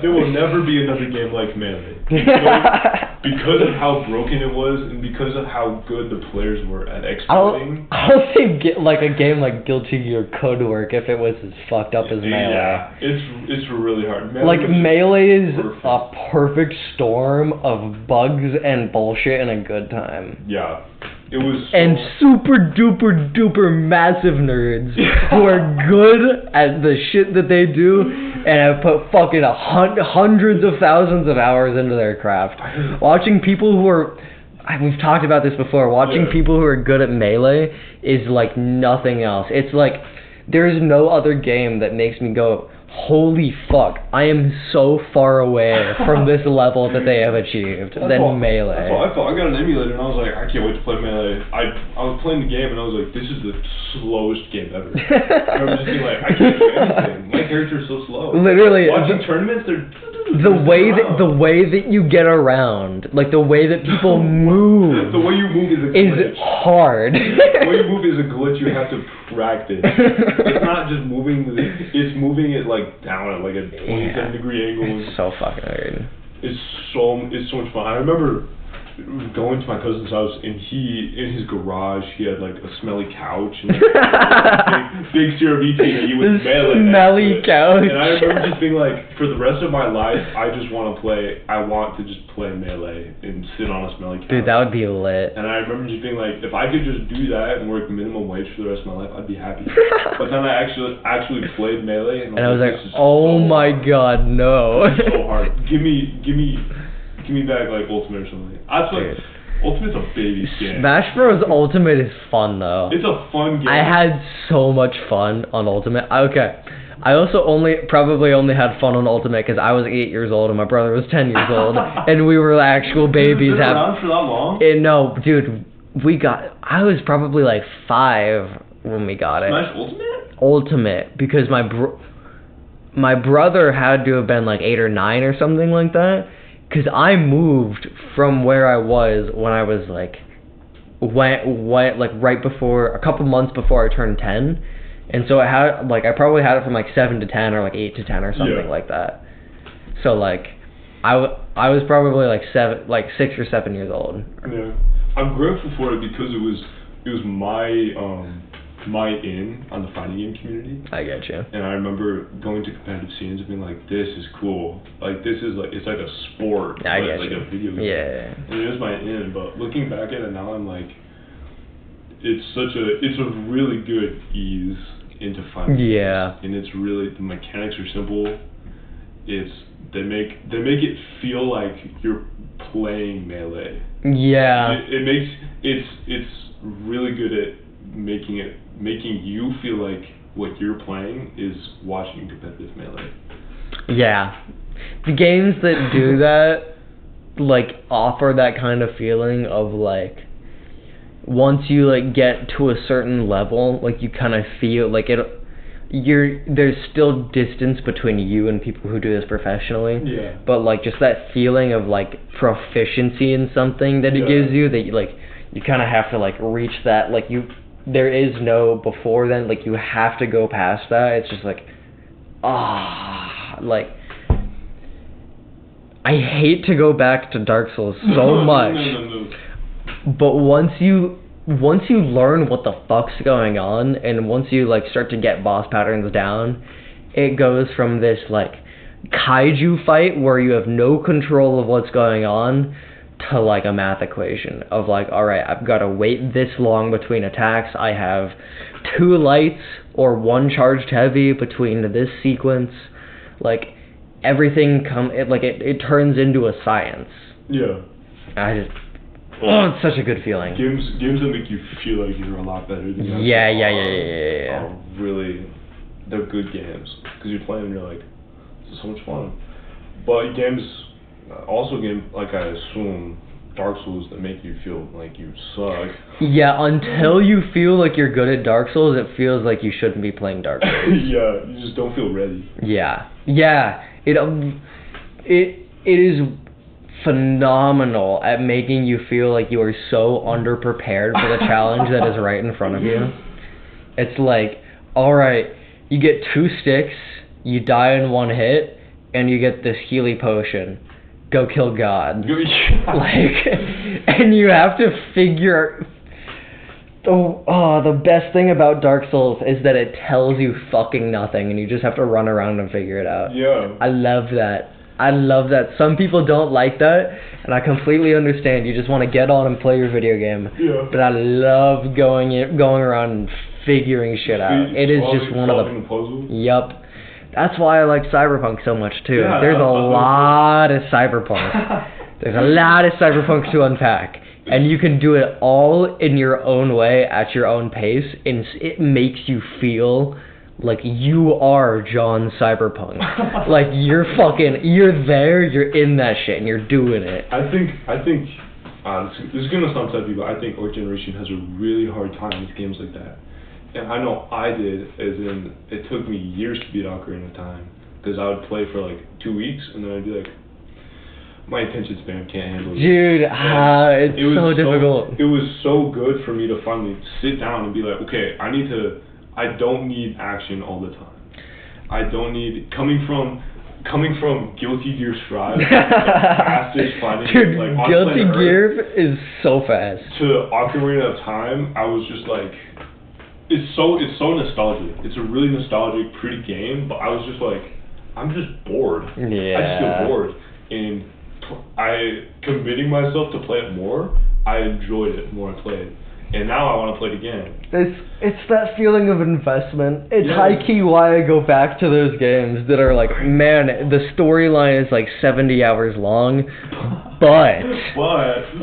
there will never be another game like Melee. Because of how broken it was, and because of how good the players were at exploiting. I don't think like a game like Guilty Gear could work if it was as fucked up as Melee. Yeah, it's really hard. Melee is a perfect storm of bugs and bullshit and a good time. Yeah. It was and super duper duper massive nerds who are good at the shit that they do and have put fucking hundreds of thousands of hours into their craft. Watching people who are, we've talked about this before, watching people who are good at Melee is like nothing else. It's like there is no other game that makes me go, holy fuck, I am so far away from this level that they have achieved than Melee. That's what I thought. I got an emulator and I was like, I can't wait to play Melee. I was playing the game and I was like, this is the slowest game ever. I remember just being like, I can't do anything. My character's so slow. Literally. Watching tournaments, they're... The way that you get around, like the way that people move, the way you move is a glitch. Is hard. The way you move is a glitch. You have to practice. It's not just moving. It's moving it like down at like a 27-degree angle. It's so fucking weird. It's so much fun. I remember going to my cousin's house and in his garage he had like a smelly couch and big CRV TV with Melee. Smelly couch. And I remember just being like, for the rest of my life, I want to just play Melee and sit on a smelly couch. Dude, that would be lit. And I remember just being like, if I could just do that and work minimum wage for the rest of my life, I'd be happy. But then I actually played Melee and I was like, oh my god, no. It's so hard. Give me back like Ultimate or something. I feel like Ultimate's a baby game. Smash Bros. Ultimate is fun though. It's a fun game. I had so much fun on Ultimate. Okay. I also probably only had fun on Ultimate because I was 8 years old and my brother was 10 years old and we were actual babies. Has it been around for that long? No, dude. I was probably like 5 when we got it. Smash Ultimate? Ultimate, because my brother had to have been like 8 or 9 or something like that. Because I moved from where I was when I was like, went like right before, a couple months before I turned 10. And so I probably had it from like 7 to 10 or like 8 to 10 or something like that. So like, I was probably like 6 or 7 years old. Yeah. I'm grateful for it because it was my in on the fighting game community. I get you. And I remember going to competitive scenes and being like, this is cool. Like, this is like, it's like a sport. I get like you. a video game. Yeah. And it is my in, but looking back at it now, I'm like, it's a really good ease into fighting Yeah. games. And it's really, the mechanics are simple. They make it feel like you're playing Melee. Yeah. It's really good at making you feel like what you're playing is watching competitive Melee. Yeah. The games that do that, like, offer that kind of feeling of, like, once you, like, get to a certain level, like, you kind of feel, like, there's still distance between you and people who do this professionally. Yeah. But, like, just that feeling of, like, proficiency in something that it gives you, that, you kind of have to, like, reach that, like, there is no before then, like, you have to go past that. It's just like, like, I hate to go back to Dark Souls so much. No. But once you learn what the fuck's going on, and once you, like, start to get boss patterns down, it goes from this, like, kaiju fight where you have no control of what's going on to, like, a math equation of, like, alright, I've got to wait this long between attacks, I have 2 lights or 1 charged heavy between this sequence, like, everything it turns into a science. Yeah. It's such a good feeling. Games that make you feel like you're a lot better than you Yeah. are really, they're good games. Because you're playing and you're like, this is so much fun. But games, like I assume, Dark Souls that make you feel like you suck. Yeah, until you feel like you're good at Dark Souls, it feels like you shouldn't be playing Dark Souls. Yeah, you just don't feel ready. Yeah. It is phenomenal at making you feel like you are so underprepared for the challenge that is right in front of you. It's like, alright, you get 2 sticks, you die in 1 hit, and you get this Healy potion. Go kill God. And you have to figure. The best thing about Dark Souls is that it tells you fucking nothing, and you just have to run around and figure it out. Yeah. I love that. Some people don't like that, and I completely understand. You just want to get on and play your video game. Yeah. But I love going around and figuring shit out. It is just one of the puzzles. Yup. That's why I like Cyberpunk so much too. Yeah, There's a lot of Cyberpunk. There's a lot of Cyberpunk to unpack. And you can do it all in your own way, at your own pace, and it makes you feel like, you are John Cyberpunk. Like, you're there, you're in that shit, and you're doing it. I think, this is gonna sound touchy, but I think our generation has a really hard time with games like that. And I know I did, as in, it took me years to beat Ocarina of Time, because I would play for like 2 weeks, and then I'd be like, my attention span can't handle it. Dude, it's so difficult. It was so good for me to finally sit down and be like, okay, I don't need action all the time. I don't need, coming from Guilty Gear Strive, the fastest fighting dude, like on Guilty planet Gear Earth, is so fast. to Ocarina of Time, I was just like, it's so nostalgic. It's a really nostalgic, pretty game, but I was just like, I'm just bored. Yeah. I just feel bored. And committing myself to play it more, I enjoyed it more I played. And now I want to play it again. It's that feeling of investment. It's Yeah. high key why I go back to those games that are like, man, the storyline is like 70 hours long, but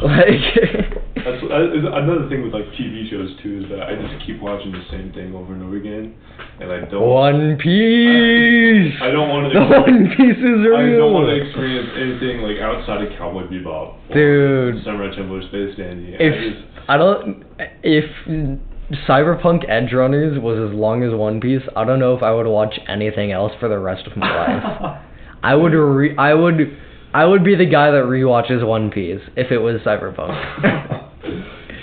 like that's another thing with like TV shows too, is that I just keep watching the same thing over and over again, and I don't. One Piece. I don't want to. The One Piece is real. I don't want to experience anything like outside of Cowboy Bebop, dude. Samurai Champloo, Space Dandy. If Cyberpunk Edge Runners was as long as One Piece, I don't know if I would watch anything else for the rest of my life. I would be the guy that rewatches One Piece if it was Cyberpunk.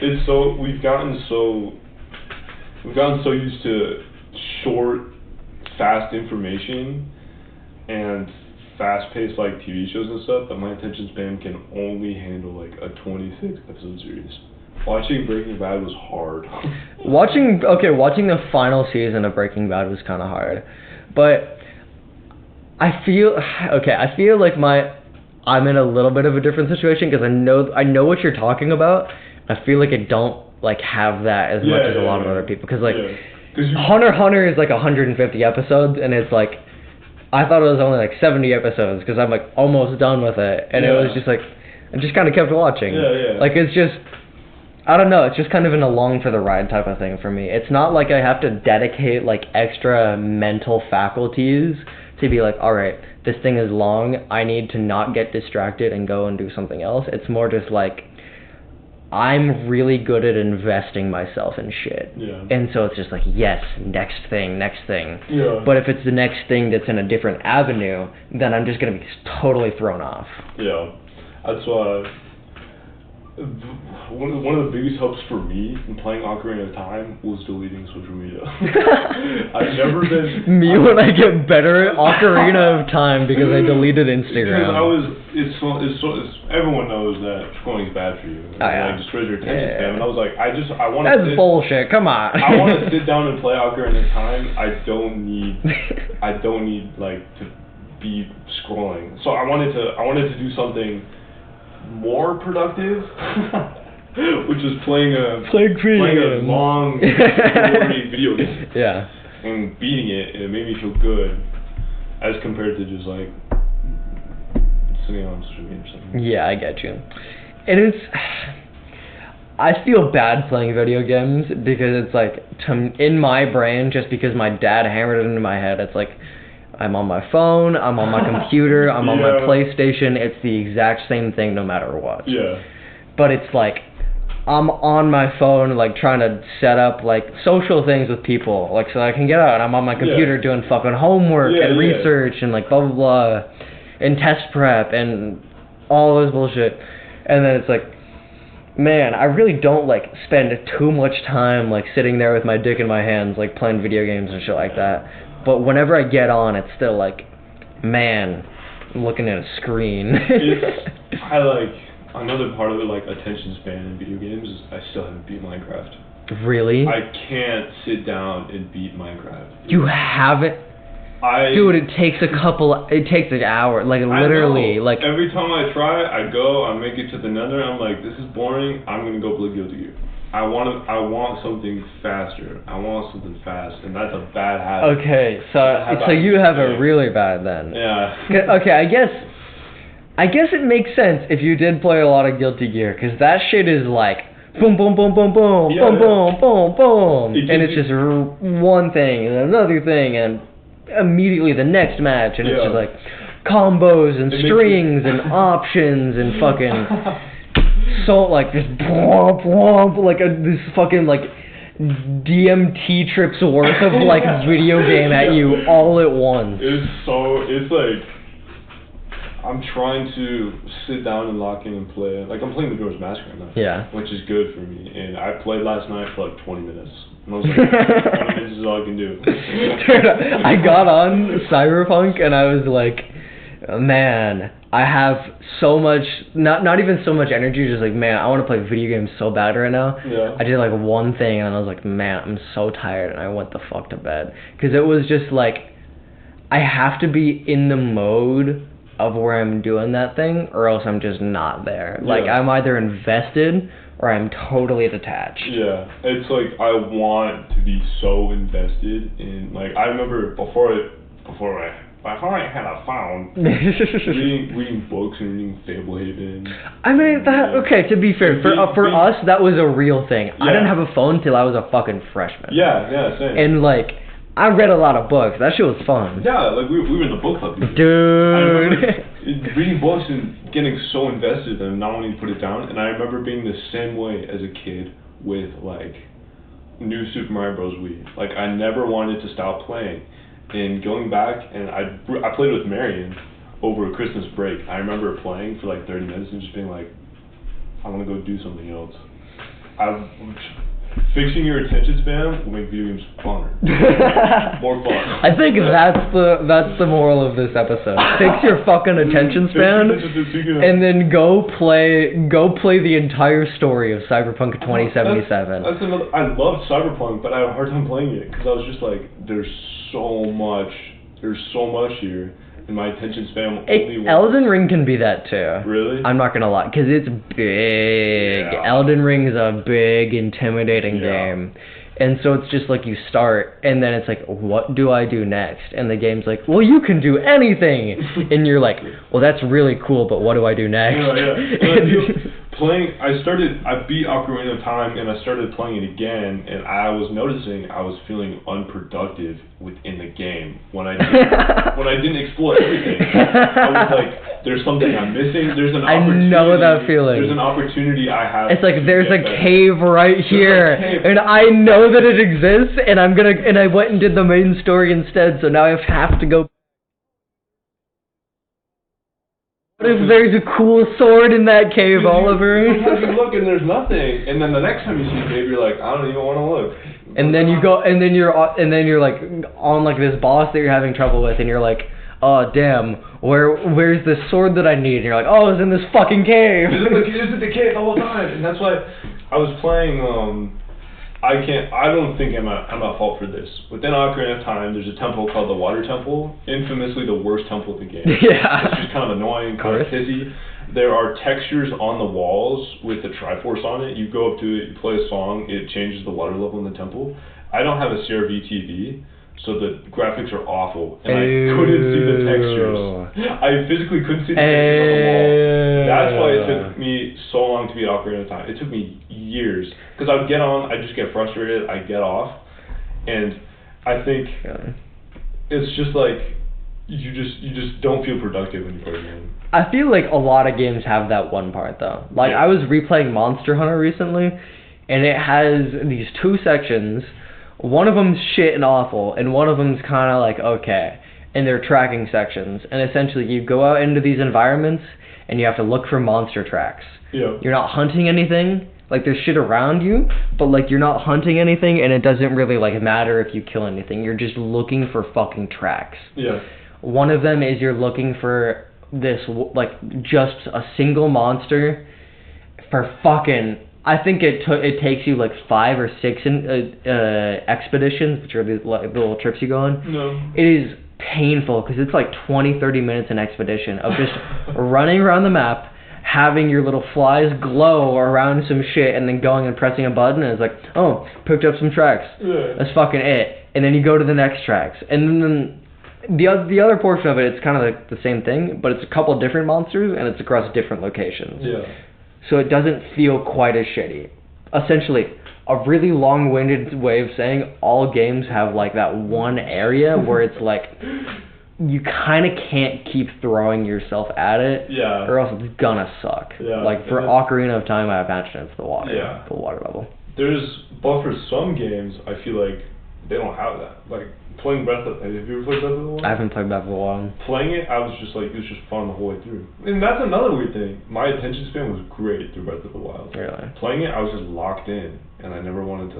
It's so we've gotten so used to short, fast information and fast-paced like TV shows and stuff that my attention span can only handle like a 26 episode series. Watching Breaking Bad was hard. Watching the final season of Breaking Bad was kind of hard, but I feel like I'm in a little bit of a different situation because I know what you're talking about. I feel like I don't like have that as much as a lot of other people, because like Hunter x Hunter is like 150 episodes, and it's like I thought it was only like 70 episodes because I'm like almost done with it, and it was just like I just kind of kept watching. Like it's just, I don't know, it's just kind of an along for the ride type of thing for me. It's not like I have to dedicate like extra mental faculties to be like, alright, this thing is long, I need to not get distracted and go and do something else. It's more just like, I'm really good at investing myself in shit. Yeah. And so it's just like, yes, next thing. Yeah. But if it's the next thing that's in a different avenue, then I'm just going to be totally thrown off. Yeah. That's why one of the biggest helps for me in playing Ocarina of Time was deleting social media. I've never been... when I get better at Ocarina of Time because I deleted Instagram. Because everyone knows that scrolling's bad for you. It destroys your attention span. And I was like, I want to... That's bullshit, come on. I want to sit down and play Ocarina of Time. I don't need like to be scrolling. So I wanted to do something more productive, which is playing a long story video game. Yeah. And beating it, and it made me feel good, as compared to just like sitting on social media or something. Yeah, I get you. And I feel bad playing video games because it's like, in my brain, just because my dad hammered it into my head, it's like, I'm on my phone, I'm on my computer, I'm on my PlayStation, it's the exact same thing no matter what. Yeah. But it's like, I'm on my phone, like, trying to set up, like, social things with people, like, so I can get out, and I'm on my computer doing fucking homework and research and, like, blah, blah, blah, and test prep and all this bullshit. And then it's like, man, I really don't, like, spend too much time, like, sitting there with my dick in my hands, like, playing video games and shit like that. But whenever I get on, it's still like, man, I'm looking at a screen. I like, another part of it, like, attention span in video games is I still haven't beat Minecraft. Really? I can't sit down and beat Minecraft. You haven't? Dude, it takes an hour, like, literally. Like, every time I try, I go, I make it to the nether, I'm like, this is boring, I'm gonna go play Guilty Gear. I want something faster. I want something fast, and that's a bad habit. Okay, so you have a really bad then. Yeah. Okay, I guess it makes sense if you did play a lot of Guilty Gear, because that shit is like boom, boom, boom, boom, boom, Yeah, boom, boom, boom, boom, It and gives it's just one thing and another thing and immediately the next match, and it's just like combos and It makes strings and options and fucking so like just bwomp, bwomp, like this fucking like DMT trips worth of like video game at you all at once. It's like I'm trying to sit down and lock in and play. Like I'm playing the Majora's Mask right now. Yeah. Which is good for me. And I played last night for like 20 minutes. And I was like, 20 minutes is all I can do. Dude, I got on Cyberpunk and I was like, man, I have so much, not even so much energy, just like, man, I want to play video games so bad right now. Yeah. I did like one thing and I was like, man, I'm so tired, and I went the fuck to bed. Because it was just like, I have to be in the mode of where I'm doing that thing, or else I'm just not there. Like, I'm either invested or I'm totally detached. Yeah, it's like I want to be so invested in, like, I remember before I had a phone, reading books and reading Fablehaven. I mean, okay, to be fair, for us, that was a real thing. I didn't have a phone till I was a fucking freshman. Yeah, same. And, like, I read a lot of books. That shit was fun. Yeah, like, we were in the book club. Dude. I remember reading books and getting so invested and not wanting to put it down. And I remember being the same way as a kid with, like, New Super Mario Bros. Wii. Like, I never wanted to stop playing. And going back, and I played with Marion over Christmas break. I remember playing for like 30 minutes and just being like, I want to go do something else. Fixing your attention span will make video games funner. More fun. I think that's the moral of this episode. Fix your fucking attention span, and then go play the entire story of Cyberpunk 2077. That's another. I loved Cyberpunk, but I had a hard time playing it because I was just like, there's so much here. And my attention span only Elden Ring can be that too. Really? I'm not gonna lie, because it's big. Yeah. Elden Ring is a big, intimidating game. And so it's just like you start, and then it's like, what do I do next? And the game's like, well, you can do anything! And you're like, well, that's really cool, but what do I do next? I beat Ocarina of Time, and I started playing it again, and I was noticing I was feeling unproductive within the game when I didn't explore everything. I was like, there's something I'm missing. There's an opportunity. I know that feeling. There's an opportunity I have. It's like there's a cave right here, and I know that it exists, and I went and did the main story instead. So now I have to go. What if there's a cool sword in that cave, Oliver? Sometimes you look and there's nothing, and then the next time you see a cave, you're like, I don't even want to look. And then you go, and then you're like on like this boss that you're having trouble with, and you're like, oh damn, where's the sword that I need? And you're like, oh, it's in this fucking cave. It's in the cave the whole time, and that's why I was playing. I don't think I'm at fault for this. Within Ocarina of Time, there's a temple called the Water Temple, infamously the worst temple in the game. Yeah. It's just kind of annoying, kind of pissy. There are textures on the walls with the Triforce on it. You go up to it, you play a song, it changes the water level in the temple. I don't have a CRV TV, so the graphics are awful, and I couldn't see the textures. I physically couldn't see the textures on the wall. That's why it took me so long to beat Ocarina of Time. It took me years, because I would get on, I just get frustrated, I get off, and I think it's just like you just don't feel productive when you play a game. I feel like a lot of games have that one part though. Like I was replaying Monster Hunter recently, and it has these two sections. One of them's shit and awful, and one of them's kind of like okay, and they're tracking sections. And essentially, you go out into these environments, and you have to look for monster tracks. Yeah. You're not hunting anything. Like there's shit around you, but like you're not hunting anything, and it doesn't really like matter if you kill anything. You're just looking for fucking tracks. Yeah. One of them is you're looking for this like just a single monster for fucking. I think it takes you like 5 or 6 expeditions, which are the little trips you go on. No. It is painful because it's like 20-30 minutes an expedition of just running around the map, having your little flies glow around some shit, and then going and pressing a button, and it's like, oh, picked up some tracks. Yeah. That's fucking it. And then you go to the next tracks, and then the other portion of it, it's kind of like the same thing, but it's a couple of different monsters, and it's across different locations. Yeah. So it doesn't feel quite as shitty. essentially a really long-winded way of saying all games have like that one area where it's like you kind of can't keep throwing yourself at it, Yeah. or else it's gonna suck. Yeah. Like for Ocarina of Time, I imagine it's the water, Yeah. the water level. But for some games, I feel like they don't have that. Like playing have you ever played Breath of the Wild? I haven't played Breath of the Wild. Playing it, I was just like, it was just fun the whole way through. And that's another weird thing. My attention span was great through Breath of the Wild. Really? Playing it, I was just locked in, and I never wanted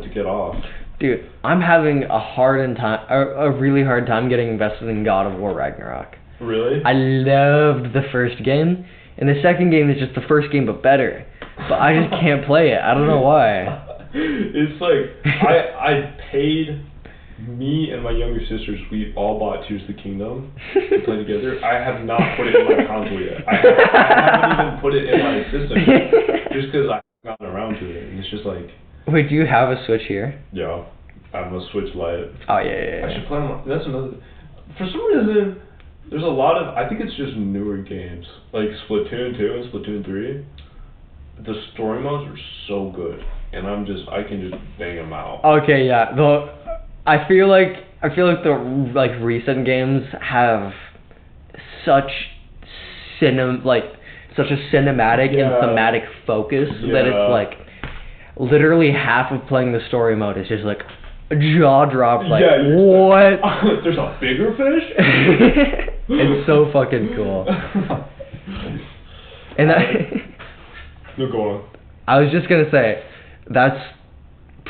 to get off. Dude, I'm having a really hard time getting invested in God of War Ragnarok. Really? I loved the first game, and the second game is just the first game but better. But I just can't play it. I don't know why. It's like I paid. Me and my younger sisters, we all bought Tears of the Kingdom to play together. I have not put it in my console yet. I haven't even put it in my system yet, just because I haven't gotten around to it. And it's just like... Wait, do you have a Switch here? Yeah, I have a Switch Lite. Oh, yeah. I should play on that's another... For some reason, there's a lot of... I think it's just newer games. Like Splatoon 2 and Splatoon 3. The story modes are so good. And I can just bang them out. Okay, yeah. I feel like the recent games have such a cinematic and thematic focus that it's like literally half of playing the story mode is just like jaw drop, like what? There's a bigger fish? It's so fucking cool. And no, go on. I was just gonna say that's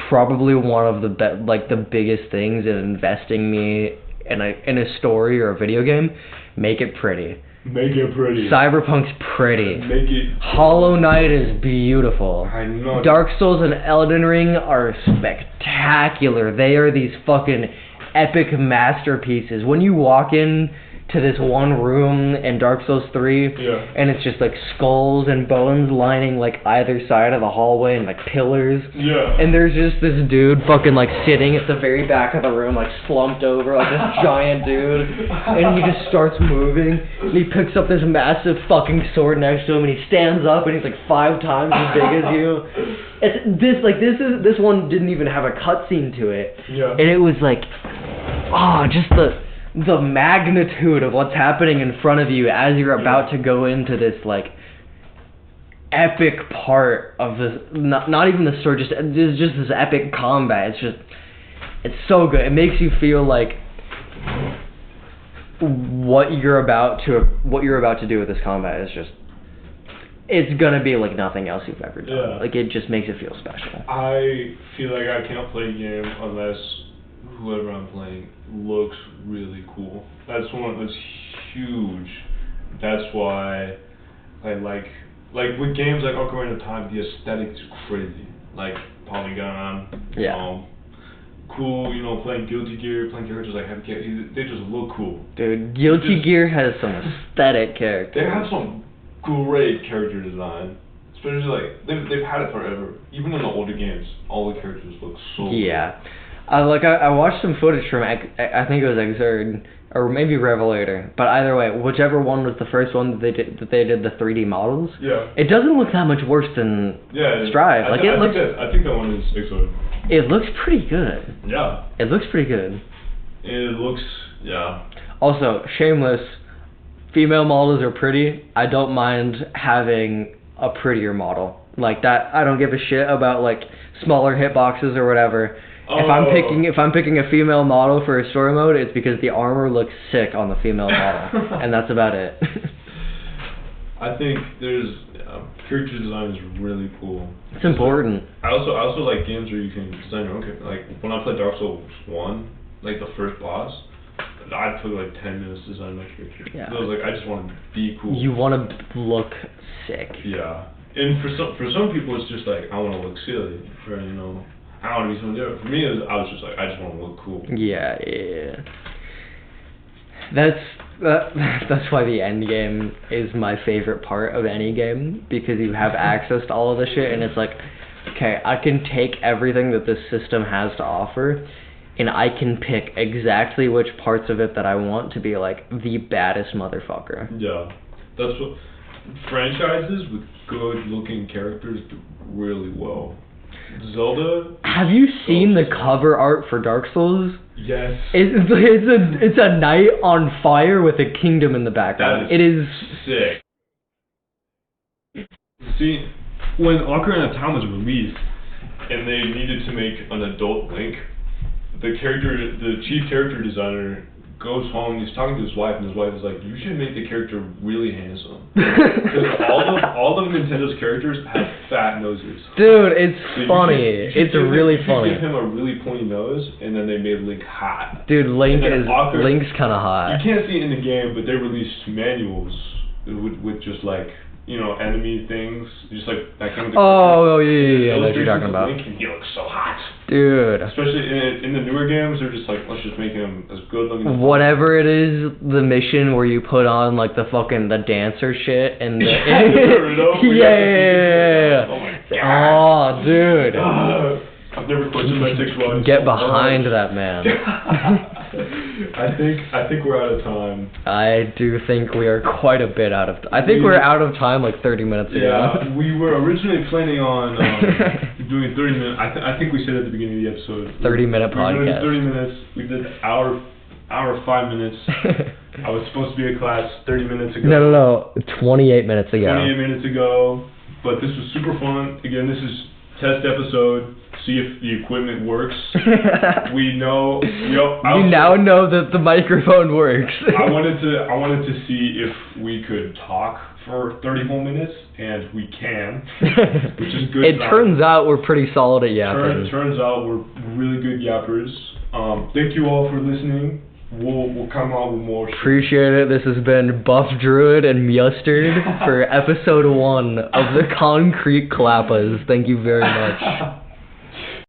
probably one of the biggest things in investing me in a story or a video game. Make it pretty. Make it pretty. Cyberpunk's pretty. Make it. Hollow Knight is beautiful. I know. Dark Souls and Elden Ring are spectacular. They are these fucking epic masterpieces. When you walk in to this one room in Dark Souls 3, and it's just like skulls and bones lining like either side of the hallway and like pillars. Yeah. And there's just this dude fucking like sitting at the very back of the room, like slumped over, like this giant dude. And he just starts moving, and he picks up this massive fucking sword next to him, and he stands up, and he's like 5 times as big as you. This one didn't even have a cutscene to it. Yeah. And it was like, just the magnitude of what's happening in front of you as you're about to go into this like epic part of this, not even the story, just this epic combat. It's so good. It makes you feel like what you're about to do with this combat is just, it's gonna be like nothing else you've ever done. Yeah. Like it just makes it feel special. I feel like I can't play a game unless whoever I'm playing looks really cool. That's huge. That's why I like with games like Ocarina of Time, the aesthetic is crazy. Like polygon, cool, playing Guilty Gear, playing characters like they just look cool. Dude, Guilty Gear has some aesthetic characters. They have some great character design. Especially like they've had it forever. Even in the older games, all the characters look so good. I watched some footage from I think it was Exerd or maybe Revelator, but either way, whichever one was the first one that they did the 3D models. Yeah. It doesn't look that much worse than Strive. I think that one is Exerd. It looks pretty good. Yeah. It looks pretty good. It looks Also, shameless, female models are pretty. I don't mind having a prettier model like that. I don't give a shit about like smaller hitboxes or whatever. If I'm picking a female model for a story mode, it's because the armor looks sick on the female model, and that's about it. I think there's character design is really cool. It's important. I also like games where you can design your own character. Like when I played Dark Souls 1, like the first boss, I took like 10 minutes to design my character. Yeah. So I was like, I just want to be cool. You want to look sick. Yeah. And for some people, it's just like I want to look silly. I want to be something different. For me, I was just like, I just want to look cool. Yeah. That's why the end game is my favorite part of any game, because you have access to all of the shit, and it's like, okay, I can take everything that this system has to offer, and I can pick exactly which parts of it that I want to be like the baddest motherfucker. Yeah, franchises with good-looking characters do really well. Zelda. Have you seen the so- cover art for Dark Souls? Yes. It's a knight on fire with a kingdom in the background. That It is. sick. See, when Ocarina of Time was released, and they needed to make an adult Link, the chief character designer goes home, he's talking to his wife, and his wife is like, you should make the character really handsome. Because all of Nintendo's characters have fat noses. Dude, it's So funny. you should It's give really you funny. should give him a really pointy nose, and then they made Link hot. Dude, And then Link's kind of hot. You can't see it in the game, but they released manuals with just like, you know, enemy things, just like that kind of. Oh, yeah, I know what you're talking about. Link, and he looks so hot. Dude. Especially in the newer games, they're just like, let's just make him as good looking as Whatever it is, the mission where you put on like the dancer shit and the yeah. Oh my god. Oh, dude. I've never questioned my sexuality. Get behind that man. I think we're out of time. I do think we are quite a bit out of. I think we're out of time like 30 minutes ago. Yeah, we were originally planning on doing 30 minutes. I think we said at the beginning of the episode. 30-minute We were doing podcast. 30 minutes. We did hour 5 minutes. I was supposed to be at class 30 minutes ago. No. 28 minutes ago. 28 minutes ago. But this was super fun. Again, this is test episode. See if the equipment works. We know. You now know that the microphone works. I wanted to see if we could talk for 30 whole minutes, and we can, which is good. It turns out we're pretty solid at yapping. Turns out we're really good yappers. Thank you all for listening. We'll come out with more. Appreciate it. This has been Buff Druid and Mustard for episode 1 of the Concrete Clappas. Thank you very much.